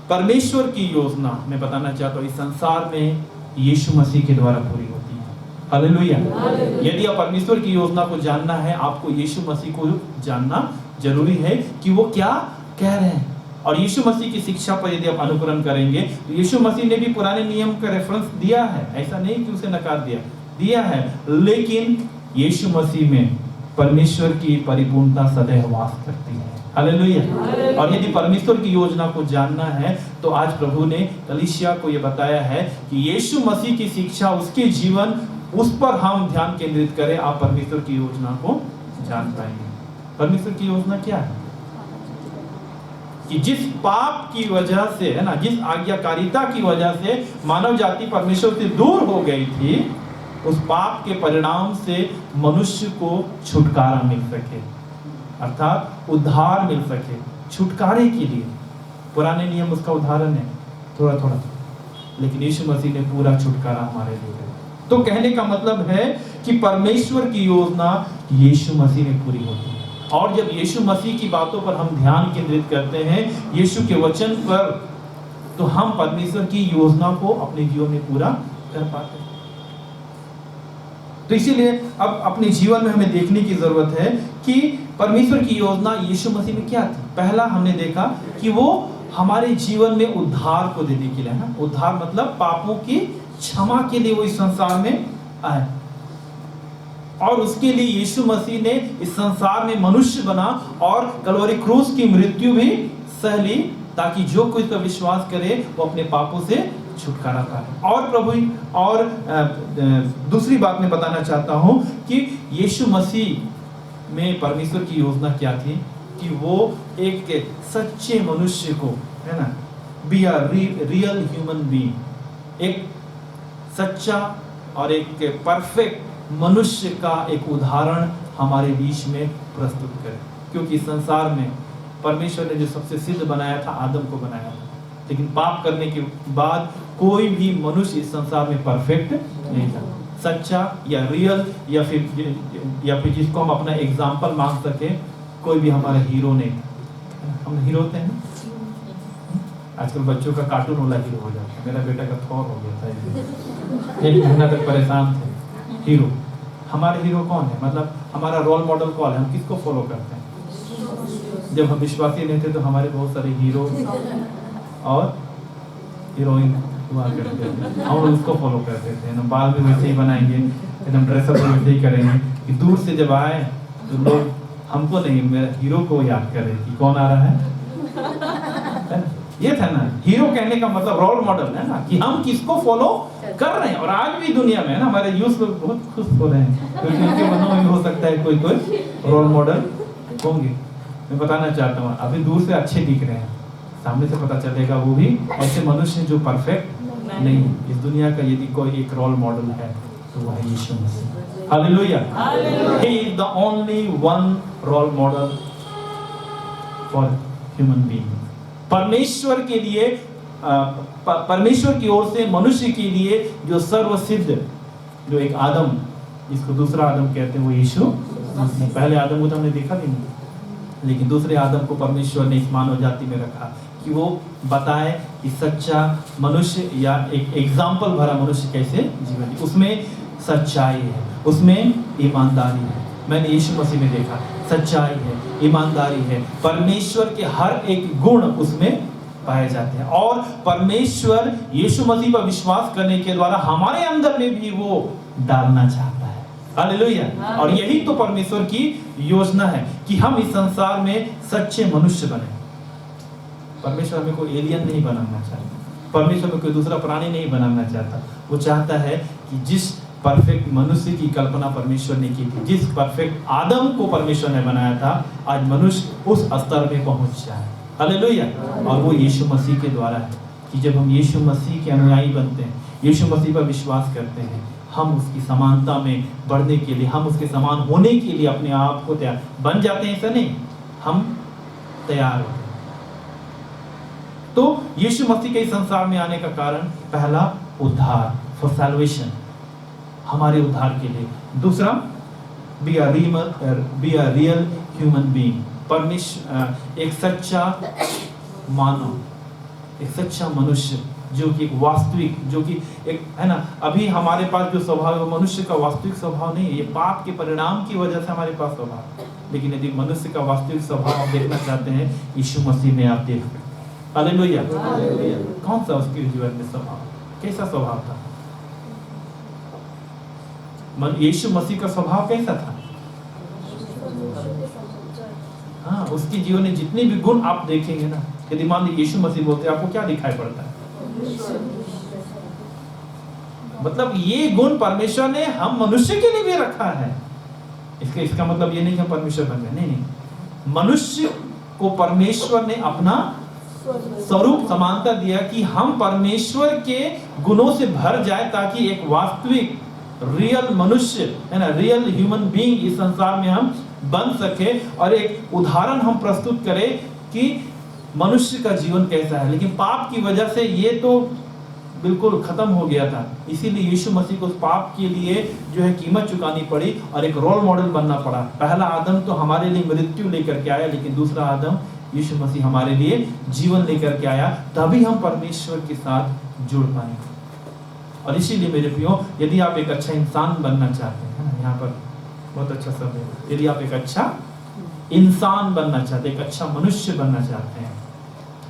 परमेश्वर की योजना मैं बताना चाहता हूँ इस संसार में यीशु मसीह के द्वारा पूरी होती है। हालेलुया। यदि आप परमेश्वर की योजना को जानना है, आपको यीशु मसीह को जानना जरूरी है कि वो क्या कह रहे हैं। और यीशु मसीह की शिक्षा पर यदि आप अनुकरण करेंगे, तो यीशु मसीह ने भी पुराने नियम का रेफरेंस दिया है, ऐसा नहीं कि उसे नकार दिया है। लेकिन यीशु मसीह में परमेश्वर की परिपूर्णता सदैव वास करती है। हालेलुया। और यदि परमेश्वर की योजना को जानना है, तो आज प्रभु ने कलीसिया को यह बताया है कि यीशु मसीह की शिक्षा, उसके जीवन, उस पर हम ध्यान केंद्रित करें, आप परमेश्वर की योजना को जान पाएंगे। परमेश्वर की योजना क्या है? कि जिस पाप की वजह से, है ना, जिस आज्ञाकारिता की वजह से मानव जाति परमेश्वर से दूर हो गई थी, उस पाप के परिणाम से मनुष्य को छुटकारा मिल सके, अर्थात उद्धार मिल सके। छुटकारे के लिए पुराने नियम उसका उदाहरण है थोड़ा थोड़ा, लेकिन यीशु मसीह ने पूरा छुटकारा हमारे लिए दिया। तो कहने का मतलब है कि परमेश्वर की योजना यीशु मसीह में पूरी होती है। और जब यीशु मसीह की बातों पर हम ध्यान केंद्रित करते हैं, यीशु के वचन पर, तो हम परमेश्वर की योजना को अपने जीवन में पूरा कर पाते हैं। तो इसीलिए अब अपने जीवन में हमें देखने की जरूरत है कि परमेश्वर की योजना यीशु मसीह में क्या थी। पहला हमने देखा कि वो हमारे जीवन में उद्धार को देने के लिए, ना, उद्धार मतलब पापों की क्षमा के लिए वो इस संसार में आए। और उसके लिए यीशु मसीह ने इस संसार में मनुष्य बना और कलवरी क्रूस की मृत्यु भी सह ली, ताकि जो कोई इसका विश्वास करे वो अपने पापों से छुटकारा पाए। और प्रभु, और दूसरी बात मैं बताना चाहता हूं कि यीशु मसीह में परमेश्वर की योजना क्या थी कि वो एक सच्चे मनुष्य को, है ना, be a real human being, एक सच्चा और एक परफेक्ट मनुष्य का एक उदाहरण हमारे बीच में प्रस्तुत करें। क्योंकि संसार में परमेश्वर ने जो सबसे सिद्ध बनाया था, आदम को बनाया था, लेकिन पाप करने के बाद कोई भी मनुष्य इस संसार में परफेक्ट नहीं था, सच्चा या रियल, या फिर जिसको हम अपना एग्जाम्पल मान सके, कोई भी हमारा हीरो नहीं था। हम हीरो होते हैं, आजकल बच्चों का कार्टून वाला हीरो हो जाता है। मेरा बेटा का थॉर हो गया था, 1 महीना तक परेशान थे। हीरो, हमारे हीरो कौन है? मतलब हमारा रोल मॉडल कौन है? हम किसको फॉलो करते हैं? जब हम विश्वासी नहीं थे तो हमारे बहुत सारे हीरो और हीरोइन हुआ करते थे, हम उसको फॉलो करते थे। हम बाल भी वैसे ही बनाएंगे, एकदम ड्रेसअप भी वैसे ही करेंगे कि दूर से जब आए तो लोग हमको नहीं, मेरे हीरो को याद करें कि कौन आ रहा है। ये था ना हीरो कहने का मतलब, रोल मॉडल है ना, कि हम किसको फॉलो कर रहे हैं। और आज भी दुनिया में, है ना, हमारे यूथ लोग बहुत खुश हो रहे हैं क्योंकि उनके मनों में हो सकता है कोई रोल मॉडल होंगे। मैं बताना चाहता हूँ, अभी दूर से अच्छे दिख रहे हैं, सामने से पता चलेगा वो भी ऐसे मनुष्य जो परफेक्ट नहीं। इस दुनिया का यदि कोई एक रोल मॉडल है तो वह है Yeshu Masih. Hallelujah. He is the only one role model for human being. परमेश्वर के लिए परमेश्वर की ओर से मनुष्य के लिए जो सर्वसिद्ध, जो एक आदम, जिसको दूसरा आदम कहते हैं, वो यीशु मसीह। पहले आदम को तो हमने देखा भी नहीं, लेकिन दूसरे आदम को परमेश्वर ने इस मानव जाति में रखा कि वो बताए कि सच्चा मनुष्य या एक एग्जाम्पल भरा मनुष्य कैसे जीवन, उसमें सच्चाई है, उसमें ईमानदारी है। मैंने यीशु मसीह में देखा सच्चाई है, ईमानदारी है, परमेश्वर के हर एक गुण उसमें पाए जाते हैं। और परमेश्वर यीशु मसीह पर विश्वास करने के द्वारा हमारे अंदर में भी वो डालना चाहता है। हालेलुया। और यही तो परमेश्वर की योजना है कि हम इस संसार में सच्चे मनुष्य बने। परमेश्वर हमें कोई एलियन नहीं बनाना चाहता, परमेश्वर में कोई दूसरा प्राणी नहीं बनाना चाहता। वो चाहता है कि जिस परफेक्ट मनुष्य की कल्पना परमेश्वर ने की थी, जिस परफेक्ट आदम को परमेश्वर ने बनाया था, आज मनुष्य उस स्तर में पहुंच जाए। हालेलुया। और वो यीशु मसीह के द्वारा है कि जब हम यीशु मसीह के अनुयायी बनते हैं, यीशु मसीह पर विश्वास करते हैं, हम उसकी समानता में बढ़ने के लिए, हम उसके समान होने के लिए अपने आप को तैयार बन जाते हैं। ऐसा नहीं, हम तैयार होते हैं। तो यीशु मसीह के इस संसार में आने का कारण, पहला उद्धार, फॉर सैल्वेशन, हमारे उद्धार के लिए। दूसरा, be a real human being, परमेश्वर एक सच्चा मानव, एक सच्चा मनुष्य जो कि एक वास्तविक, जो कि एक है ना, अभी हमारे पास जो स्वभाव है वो मनुष्य का वास्तविक स्वभाव नहीं है, ये पाप के परिणाम की वजह से हमारे पास स्वभाव है। लेकिन यदि मनुष्य का वास्तविक स्वभाव आप देखना चाहते हैं, यीशु मसीह में आप देख सकते हैं। हालेलुया। कौन सा उसके जीवन में स्वभाव, कैसा स्वभाव था? यीशु मसीह का स्वभाव कैसा था? हाँ, उसके जीवन में जितने भी गुण आप देखेंगे ना, यदि मान लीजिए यीशु मसीह बोलते हैं, आपको क्या दिखाई पड़ता है? मतलब ये गुण परमेश्वर ने हम मनुष्य के लिए भी रखा है। इसका मतलब ये नहीं कि हम परमेश्वर बन गए, नहीं। मनुष्य को परमेश्वर ने अपना स्वरूप समानता दिया कि हम परमेश्वर के गुणों से भर जाए, ताकि एक वास्तविक रियल मनुष्य, है ना, रियल ह्यूमन बीइंग इस संसार में हम बन सके और एक उदाहरण हम प्रस्तुत करें कि मनुष्य का जीवन कैसा है। लेकिन पाप की वजह से ये तो बिल्कुल खत्म हो गया था, इसीलिए यीशु मसीह को उस पाप के लिए जो है कीमत चुकानी पड़ी और एक रोल मॉडल बनना पड़ा। पहला आदम तो हमारे लिए मृत्यु लेकर के आया, लेकिन दूसरा आदम यीशु मसीह हमारे लिए जीवन लेकर के आया, तभी हम परमेश्वर के साथ जुड़ पाएंगे। और इसीलिए मेरे प्रियो, यदि आप एक अच्छा इंसान बनना चाहते हैं, है ना, यहाँ पर बहुत अच्छा शब्द है, यदि आप एक अच्छा इंसान बनना चाहते हैं, एक अच्छा मनुष्य बनना चाहते हैं,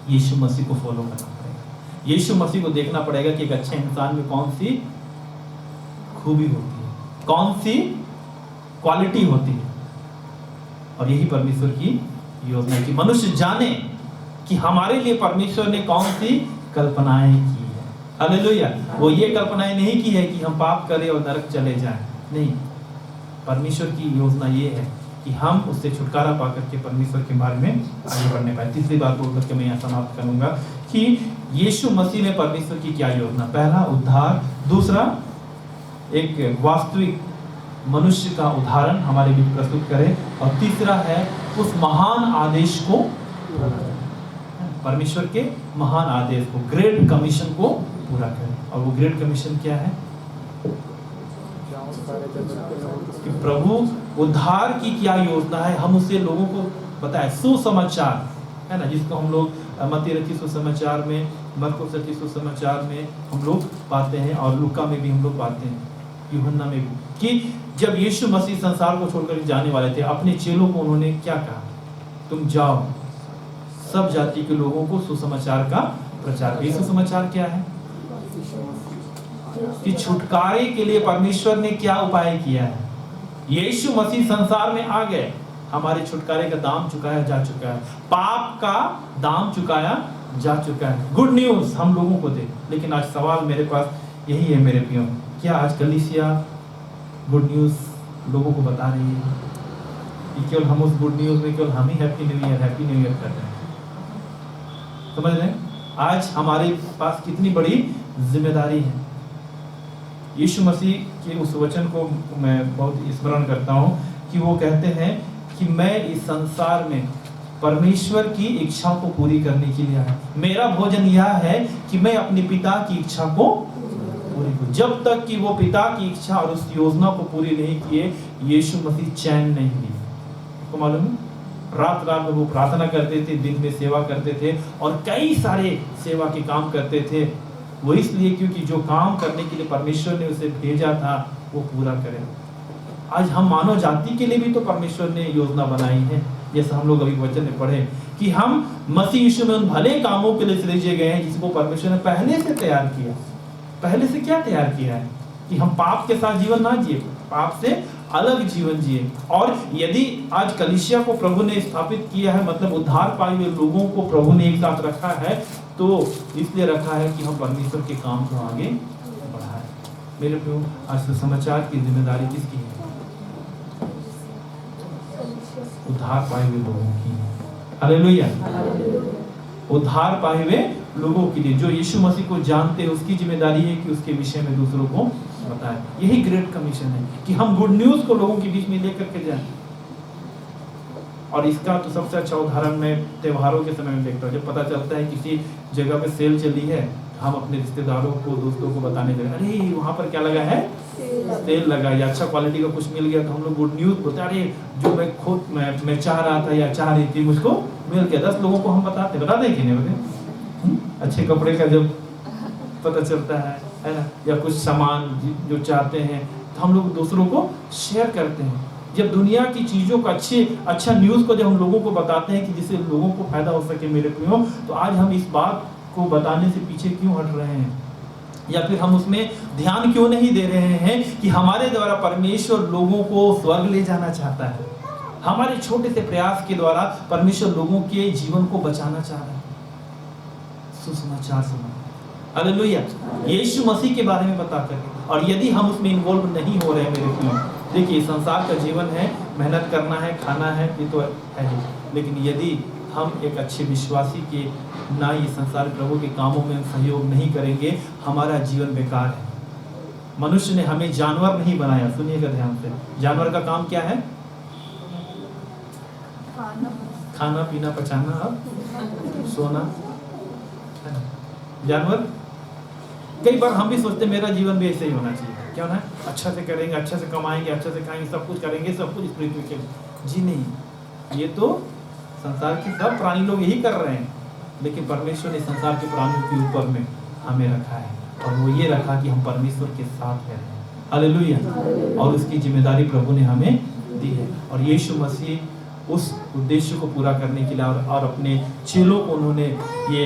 यीशु मसीह को फॉलो करना पड़ेगा। यीशु मसीह को देखना पड़ेगा कि एक अच्छे इंसान में कौन सी खूबी होती है, कौन सी क्वालिटी होती है। और यही परमेश्वर की योजना है कि मनुष्य जाने कि हमारे लिए परमेश्वर ने कौन सी कल्पनाएं की है। हालेलुया। वो ये कल्पनाएं नहीं की है कि हम पाप करें और नरक चले जाएं, नहीं। परमेश्वर की योजना ये है कि हम उससे छुटकारा पाकर के परमेश्वर के मार्ग में आगे बढ़ने पाए। तीसरी बात बोल करके मैं यहाँ समाप्त करूंगा कि यीशु मसीह में परमेश्वर की क्या योजना। पहला, उद्धार। दूसरा, एक वास्तविक मनुष्य का उदाहरण हमारे बीच प्रस्तुत करे। और तीसरा है उस महान आदेश को, परमेश्वर के महान आदेश को, ग्रेट कमीशन को पूरा करें। और वो ग्रेट कमीशन क्या है? कि प्रभु उद्धार की क्या योजना है, हम उसे लोगों को बताएं। सुसमाचार, है ना, जिसको हम लोग मत्ती रचित सुसमाचार में, मरकुस रचित सुसमाचार में हम लोग पाते हैं, और लूका में भी हम लोग पाते हैं, यूहन्ना में भी, कि जब यीशु मसीह संसार को छोड़कर जाने वाले थे, अपने चेलों को उन्होंने क्या कहा? तुम जाओ, सब जाति के लोगों को सुसमाचार का प्रचार। ये सुसमाचार क्या है? कि छुटकारे के लिए परमेश्वर ने क्या उपाय किया है। यीशु मसीह संसार में आ गए, हमारे छुटकारे का दाम चुकाया जा चुका है, पाप का दाम चुकाया जा चुका है। गुड न्यूज हम लोगों को दे। लेकिन आज सवाल मेरे पास यही है मेरे प्रियो, क्या आज कलीसिया गुड न्यूज लोगों को बता रही है? कि केवल हम उस गुड न्यूज में केवल हम ही हैप्पी न्यू ईयर कर रहे हैं? समझ रहे हैं? आज हमारे पास कितनी बड़ी जिम्मेदारी है। यीशु मसीह के उस वचन को मैं बहुत स्मरण करता हूँ कि वो कहते हैं कि मैं इस संसार में परमेश्वर की इच्छा को पूरी करने के लिए आया। मेरा भोजन यह है कि मैं अपने पिता की इच्छा को पूरी करूं। जब तक कि वो पिता की इच्छा और उस योजना को पूरी नहीं किए, यीशु मसीह चैन नहीं लिए। आपको मालूम है, रात रात में वो प्रार्थना करते थे, दिन में सेवा करते थे और कई सारे सेवा के काम करते थे। वो इसलिए क्योंकि जो काम करने के लिए परमेश्वर ने उसे भेजा था वो पूरा करे। आज हम मानव जाति के लिए भी तो परमेश्वर ने योजना बनाई है, जैसे हम लोग अभी वचन में पढ़े कि हम मसीह यीशु में उन भले कामों के लिए सृजे गए हैं जिसको परमेश्वर ने पहले से तैयार किया। पहले से क्या तैयार किया है कि हम पाप के साथ जीवन ना जिए, पाप से अलग जीवन जिए। और यदि आज कलीसिया को प्रभु ने स्थापित किया है, मतलब उद्धार पाए हुए लोगों को प्रभु ने एक साथ रखा है, तो इसलिए रखा है कि हम परमेश्वर के काम को आगे बढ़ाएं। मेरे प्रियो, आज सुसमाचार की जिम्मेदारी किसकी है? उद्धार पाए हुए लोगों की। हालेलुया। उद्धार पाए हुए लोगों के लिए जो यीशु मसीह को जानते हैं, उसकी जिम्मेदारी है कि उसके विषय में दूसरों को बताएं। यही ग्रेट कमीशन है कि हम गुड न्यूज को लोगों के बीच में लेकर के जाएं। और इसका तो सबसे अच्छा उदाहरण मैं त्योहारों के समय में देखता हूँ। जब पता चलता है किसी जगह पे सेल चली है, हम अपने रिश्तेदारों को, दोस्तों को बताने लगे, अरे वहाँ पर क्या लगा है, सेल लगा या अच्छा क्वालिटी का कुछ मिल गया। तो हम लोग गुड न्यूज बोलते, अरे जो मैं खुद मैं चाह रहा था या चाह रही थी मुझको मिल गया। 10 लोगों को हम बताते कि नहीं बताते? अच्छे कपड़े का जब पता चलता है ना, या कुछ सामान जो चाहते हैं तो हम लोग दूसरों को शेयर करते हैं। जब दुनिया की चीजों का अच्छा न्यूज को जब हम लोगों को बताते हैं कि जिससे लोगों को फायदा हो सके मेरे प्रियो, तो आज हम इस बात को बताने से पीछे क्यों हट रहे हैं, या फिर हम उसमें ध्यान क्यों नहीं दे रहे हैं कि हमारे द्वारा परमेश्वर लोगों को स्वर्ग ले जाना चाहता है। हमारे छोटे से प्रयास के द्वारा परमेश्वर लोगों के जीवन को बचाना चाह रहा है। सुसमाचार सुना, हालेलुया, यीशु मसीह के बारे में बता करके। और यदि हम उसमें इन्वॉल्व नहीं हो रहे हैं मेरे प्रियो, देखिए संसार का जीवन है, मेहनत करना है, खाना है, ये तो है ही। लेकिन यदि हम एक अच्छे विश्वासी के ना ये संसार प्रभु के कामों में सहयोग नहीं करेंगे, हमारा जीवन बेकार है। मनुष्य ने हमें जानवर नहीं बनाया। सुनिएगा ध्यान से, जानवर का काम क्या है? खाना पीना पचाना और सोना। जानवर, कई बार हम भी सोचते मेरा जीवन भी ऐसे ही होना चाहिए। क्या होना है? अच्छा से करेंगे, अच्छा से कमाएंगे, अच्छा से खाएंगे, सब कुछ करेंगे, सब कुछ स्पिरिचुअल। जी नहीं, ये तो संसार के सब प्राणी लोग यही कर रहे हैं। लेकिन परमेश्वर ने संसार के प्राणियों के ऊपर में हमें रखा है, और वो ये रखा कि हम परमेश्वर के साथ हैं। हालेलुया। और उसकी जिम्मेदारी प्रभु ने हमें दी है। और यीशु मसीह उस उद्देश्य को पूरा करने के लिए और अपने चेलों को उन्होंने ये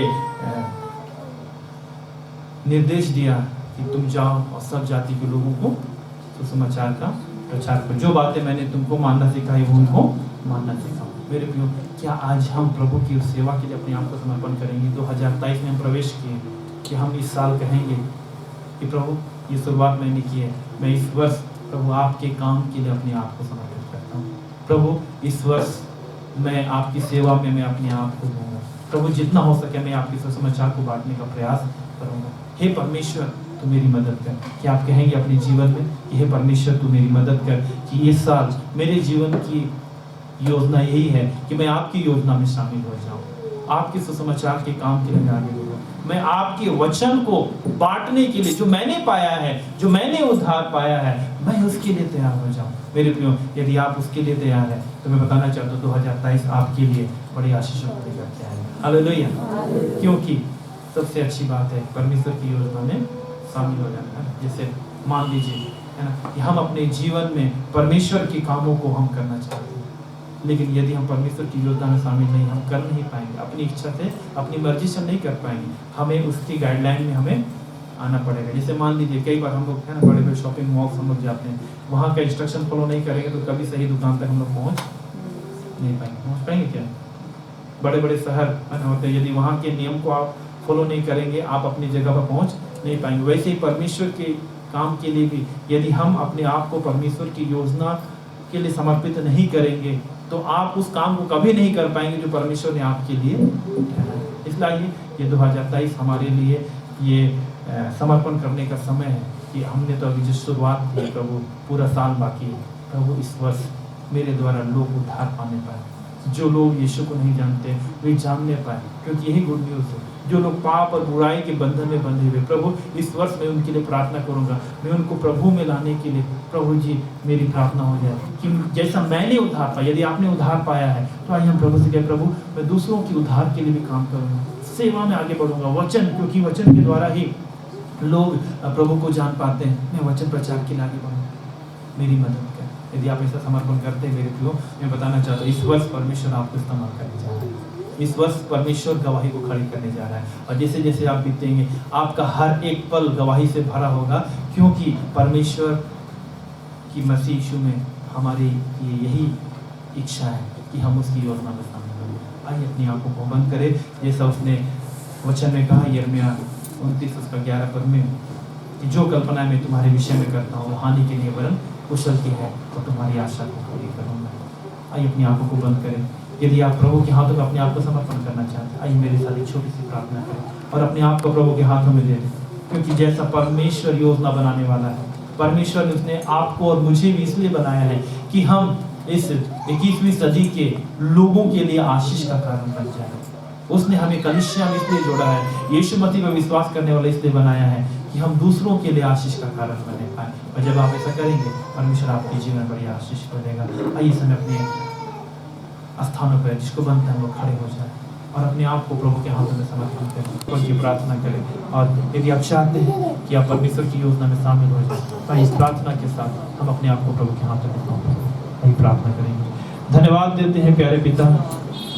निर्देश दिया कि तुम जाओ और सब जाति के लोगों को सुसमाचार का प्रचार करो। जो बातें मैंने तुमको मानना सिखाई वो उनको मानना सिखाओ। मेरे प्रियो, क्या आज हम प्रभु की उस सेवा के लिए अपने आप को समर्पण करेंगे? 2023 में हम प्रवेश किए कि हम इस साल कहेंगे कि प्रभु ये शुरुआत मैंने की है, मैं इस वर्ष प्रभु आपके काम के लिए अपने आप को समर्पित करता हूँ। प्रभु इस वर्ष मैं आपकी सेवा में मैं अपने आप को दूंगा। प्रभु जितना हो सके मैं आपके सुसमाचार को बांटने का प्रयास करूंगा। हे परमेश्वर, तू मेरी मदद कर। क्या आप कहेंगे अपने जीवन में कि हे परमेश्वर तू मेरी मदद कर कि ये साल मेरे जीवन की योजना यही है कि मैं आपकी योजना में शामिल हो जाऊं, आपके सुसमाचार के काम के लिए आगे बढ़ूं, मैं आपके वचन को बांटने के लिए जो मैंने पाया है, जो मैंने उद्धार पाया है, मैं उसके लिए तैयार हो जाऊं। मेरे प्रियो, यदि आप उसके लिए तैयार हैं तो मैं बताना चाहता हूँ 2023 आपके लिए बड़ी आशीषों को लेकर के आएगा। हालेलुया। क्योंकि सबसे अच्छी बात है परमेश्वर की योजना में शामिल हो जाना है। जैसे मान लीजिए है ना कि हम अपने जीवन में परमेश्वर के कामों को हम करना चाहते हैं, लेकिन यदि हम परमेश्वर की योजना में शामिल नहीं, हम कर नहीं पाएंगे, अपनी इच्छा से अपनी मर्जी से नहीं कर पाएंगे, हमें उसकी गाइडलाइन में हमें आना पड़ेगा। जैसे मान लीजिए कई बार हम लोग है ना बड़े बड़े शॉपिंग मॉल्स हम लोग जाते हैं, वहाँ का इंस्ट्रक्शन फॉलो नहीं करेंगे तो कभी सही दुकान तक हम लोग पहुँच नहीं पाएंगे। पहुँच पाएंगे क्या? बड़े बड़े शहर है ना होते हैं, यदि वहाँ के नियम को आप फॉलो नहीं करेंगे आप अपनी जगह पर पहुँच नहीं पाएंगे। वैसे ही परमेश्वर के काम के लिए भी यदि हम अपने आप को परमेश्वर की योजना के लिए समर्पित नहीं करेंगे तो आप उस काम को कभी नहीं कर पाएंगे जो परमेश्वर ने आपके लिए ठहराया। इसलिए ये 2023 हमारे लिए ये समर्पण करने का समय है कि हमने तो अभी जो शुरुआत की प्रभु, पूरा साल बाकी है प्रभु, इस वर्ष मेरे द्वारा लोग उद्धार पाने पाए, जो लोग यीशु को नहीं जानते वे जानने पाए, क्योंकि यही गुड न्यूज़ है। जो लोग पाप और बुराई के बंधन में बंधे हुए प्रभु, इस वर्ष मैं उनके लिए प्रार्थना करूंगा, मैं उनको प्रभु में लाने के लिए प्रभु जी मेरी प्रार्थना हो जाए कि जैसा मैंने उद्धार पाया, यदि आपने उद्धार पाया है तो आइए हम प्रभु से कहें, प्रभु मैं दूसरों की उद्धार के लिए भी काम करूंगा, सेवा में आगे बढ़ूंगा, वचन, क्योंकि वचन के द्वारा ही लोग प्रभु को जान पाते हैं, मैं वचन प्रचार के लिए आगे बढ़ूंगा, मेरी मदद कर। यदि आप ऐसा समर्पण करते हैं मेरे प्रियो, मैं बताना चाहता हूँ इस वर्ष परमेश्वर आपको इस्तेमाल करने जा रहा है। इस वर्ष परमेश्वर गवाही को खड़ी करने जा रहा है, और जैसे जैसे आप बीतेंगे आपका हर एक पल गवाही से भरा होगा, क्योंकि परमेश्वर की मसीह यीशु में हमारी यही इच्छा है कि हम उसकी योजना में शामिल हों। आइए अपनी आंखों को बंद करें, जैसा उसने वचन में कहा यिर्मयाह 29:11 में कि जो कल्पना मैं तुम्हारे विषय में करता हूँ हानि के लिए वरन कुशल की है, तो तुम्हारी आशा को पूरी करूँगा। आइए अपनी आंखों को बंद करें। यदि आप प्रभु के हाथों में अपने आप को समर्पण करना चाहते हैं, आइए मेरे साथ एक छोटी सी प्रार्थना करें और अपने आप को प्रभु के हाथों में दे दें, क्योंकि जैसा परमेश्वर योजना बनाने वाला है, परमेश्वर ने उसने आपको और मुझे भी इसलिए बनाया है कि हम इस 21वीं सदी के लोगों के लिए आशीष का कारण बन जाए। उसने हमें कलीसिया में इसलिए जोड़ा है, यीशु मसीह पर विश्वास करने वाले इसलिए बनाया है कि हम दूसरों के लिए आशीष का कारण बने पाए, और जब आप ऐसा करेंगे परमेश्वर आपके जीवन में बड़ी आशीष बनेगा। आइए समय अपने स्थानों पर जिसको बनता है वो खड़े हो जाए और अपने आप को प्रभु के हाथों में समर्पण करें, उनकी प्रार्थना करें। और यदि आप चाहते हैं कि आप परमेश्वर की योजना में शामिल हो जाए, तो इस प्रार्थना के साथ हम अपने आप को प्रभु के हाथों में सौंपें। यही प्रार्थना करेंगे। धन्यवाद देते हैं प्यारे पिता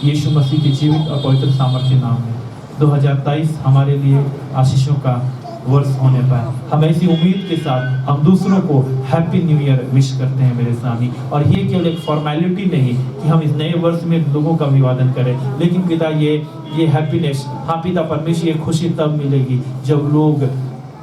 यीशु मसीह के जीवित और पवित्र सामर्थ्य नाम में 2023 हमारे लिए आशीषों का वर्ष होने पाए। हम ऐसी उम्मीद के साथ हम दूसरों को हैप्पी न्यू ईयर विश करते हैं मेरे स्वामी, और ये केवल एक फॉर्मेलिटी नहीं कि हम इस नए वर्ष में लोगों का अभिवादन करें, लेकिन पिता ये हैप्पीनेस, हाँ पिता परमेश्वर, ये खुशी तब मिलेगी जब लोग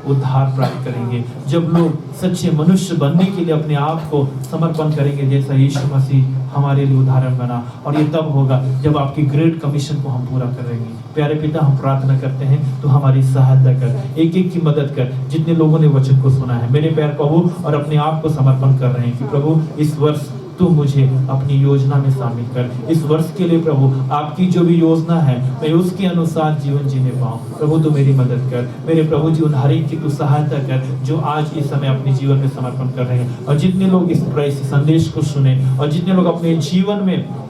उद्धार प्राप्त करेंगे, जब लोग सच्चे मनुष्य बनने के लिए अपने आप को समर्पण करेंगे, जैसा यीशु मसीह हमारे लिए उदाहरण बना। और ये तब होगा जब आपकी ग्रेट कमीशन को हम पूरा करेंगे। प्यारे पिता हम प्रार्थना करते हैं, तो हमारी सहायता कर, एक एक की मदद कर, जितने लोगों ने वचन को सुना है मेरे प्यारे प्रभु, और अपने आप को समर्पण कर रहे हैं कि प्रभु इस वर्ष तू मुझे अपनी योजना में शामिल कर। इस वर्ष के लिए प्रभु आपकी जो भी योजना है मैं उसके अनुसार जीवन जीने पाऊँ। प्रभु तू मेरी मदद कर, मेरे प्रभु जी उन हर एक की तू सहायता कर जो आज इस समय अपने जीवन में समर्पण कर रहे हैं, और जितने लोग इस संदेश को सुने और जितने लोग अपने जीवन में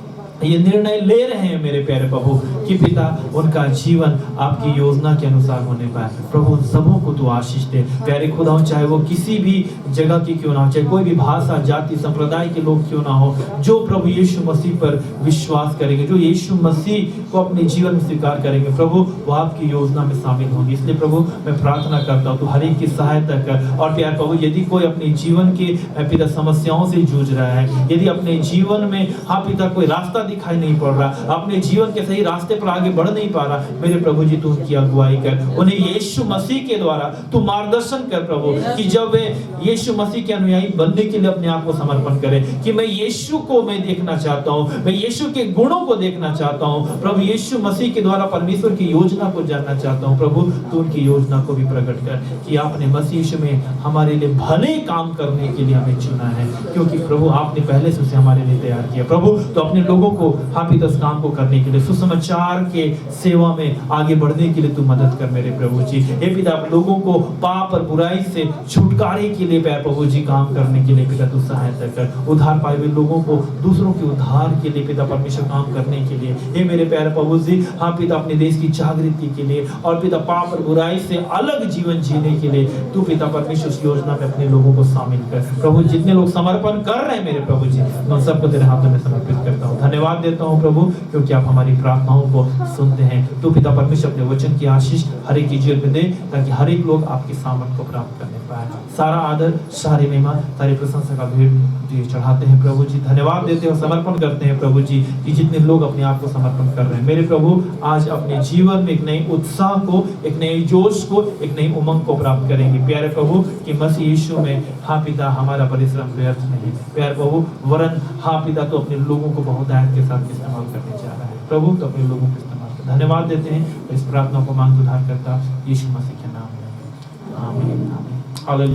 ये निर्णय ले रहे हैं मेरे प्यारे प्रभु कि पिता उनका जीवन आपकी योजना के अनुसार होने पाए। प्रभु सबों को तू आशीष दे प्यारे खुदा, चाहे वो किसी भी जगह की क्यों ना हो, चाहे कोई भी भाषा जाति संप्रदाय के लोग क्यों ना हो, जो प्रभु यीशु मसीह पर विश्वास करेंगे, जो यीशु मसीह को अपने जीवन में स्वीकार करेंगे, प्रभु वो आपकी योजना में शामिल होंगे। इसलिए प्रभु मैं प्रार्थना करता हूँ तू हर एक की सहायता कर। और प्यारे प्रभु यदि कोई अपने जीवन के पिता समस्याओं से जूझ रहा है, यदि अपने जीवन में हाँ पिता कोई रास्ता दिखाई नहीं पड़ रहा, अपने जीवन के सही रास्ते पर आगे बढ़ नहीं पा रहा, मेरे प्रभु जी तू उनकी अगुवाई कर, उन्हें यीशु मसीह के द्वारा तू मार्गदर्शन कर प्रभु, कि जब वे यीशु मसीह के अनुयायी बनने के लिए अपने आप को समर्पण करें कि मैं यीशु को मैं देखना चाहता हूँ, मैं यीशु के गुणों को देखना चाहता हूँ, प्रभु यीशु मसीह के द्वारा परमेश्वर की योजना को जानना चाहता हूँ। प्रभु तू उनकी योजना को भी प्रकट कर कि आपने मसीह यीशु में हमारे लिए भले काम करने के लिए हमें चुना है, क्योंकि प्रभु आपने पहले से उसे हमारे लिए तैयार किया। प्रभु तो अपने लोगों को हाँ पिता इस काम को करने के लिए, सुसमाचार के सेवा में आगे बढ़ने के लिए तू मदद कर मेरे प्रभु जी। हे पिता लोगों को पाप और बुराई से छुटकारे के लिए प्यारे प्रभु जी काम करने के लिए पिता तू सहायता कर। उद्धार पाए हुए लोगों को दूसरों के उद्धार के लिए पिता परमेश्वर काम करने के लिए, हे मेरे प्यारे प्रभु जी हाँ पिता अपने देश की जागृति के लिए और पिता पाप और बुराई से अलग जीवन जीने के लिए तू पिता परमेश्वर उस योजना में अपने लोगों को शामिल कर। प्रभु जितने लोग समर्पण कर रहे हैं मेरे प्रभु जी, मैं सबको तेरे हाथों में समर्पित करता हूँ। धन्यवाद देता हूँ प्रभु, क्योंकि आप हमारी प्रार्थनाओं को सुनते हैं। तो पिता परमेश्वर अपने वचन की आशीष हर एक की जीवन में दे, ताकि हर एक लोग आपकी सामर्थ को प्राप्त करने पाए। सारा आदर, सारी महिमा, सारी प्रशंसा का भेंट चढ़ाते हैं प्रभु जी। धन्यवाद देते हैं और समर्पण करते हैं प्रभु जी कि जितने लोग अपने आप को समर्पण कर रहे हैं मेरे प्रभु, आज अपने जीवन में एक नई उत्साह को, एक नए जोश को, एक नई उमंग को प्राप्त करेंगे प्यारे प्रभु, कि मसीह यीशु में हाँ पिता हमारा परिश्रम व्यर्थ नहीं प्यारे प्रभु, वरन हाँ पिता तो अपने लोगों को बहुतायत के साथ इस्तेमाल करने जा रहा है प्रभु, तो अपने लोगों को इस्तेमाल कर। धन्यवाद देते हैं इस प्रार्थना को मांग उद्धार करता यीशु मसीह के नाम में, आमीन आमीन।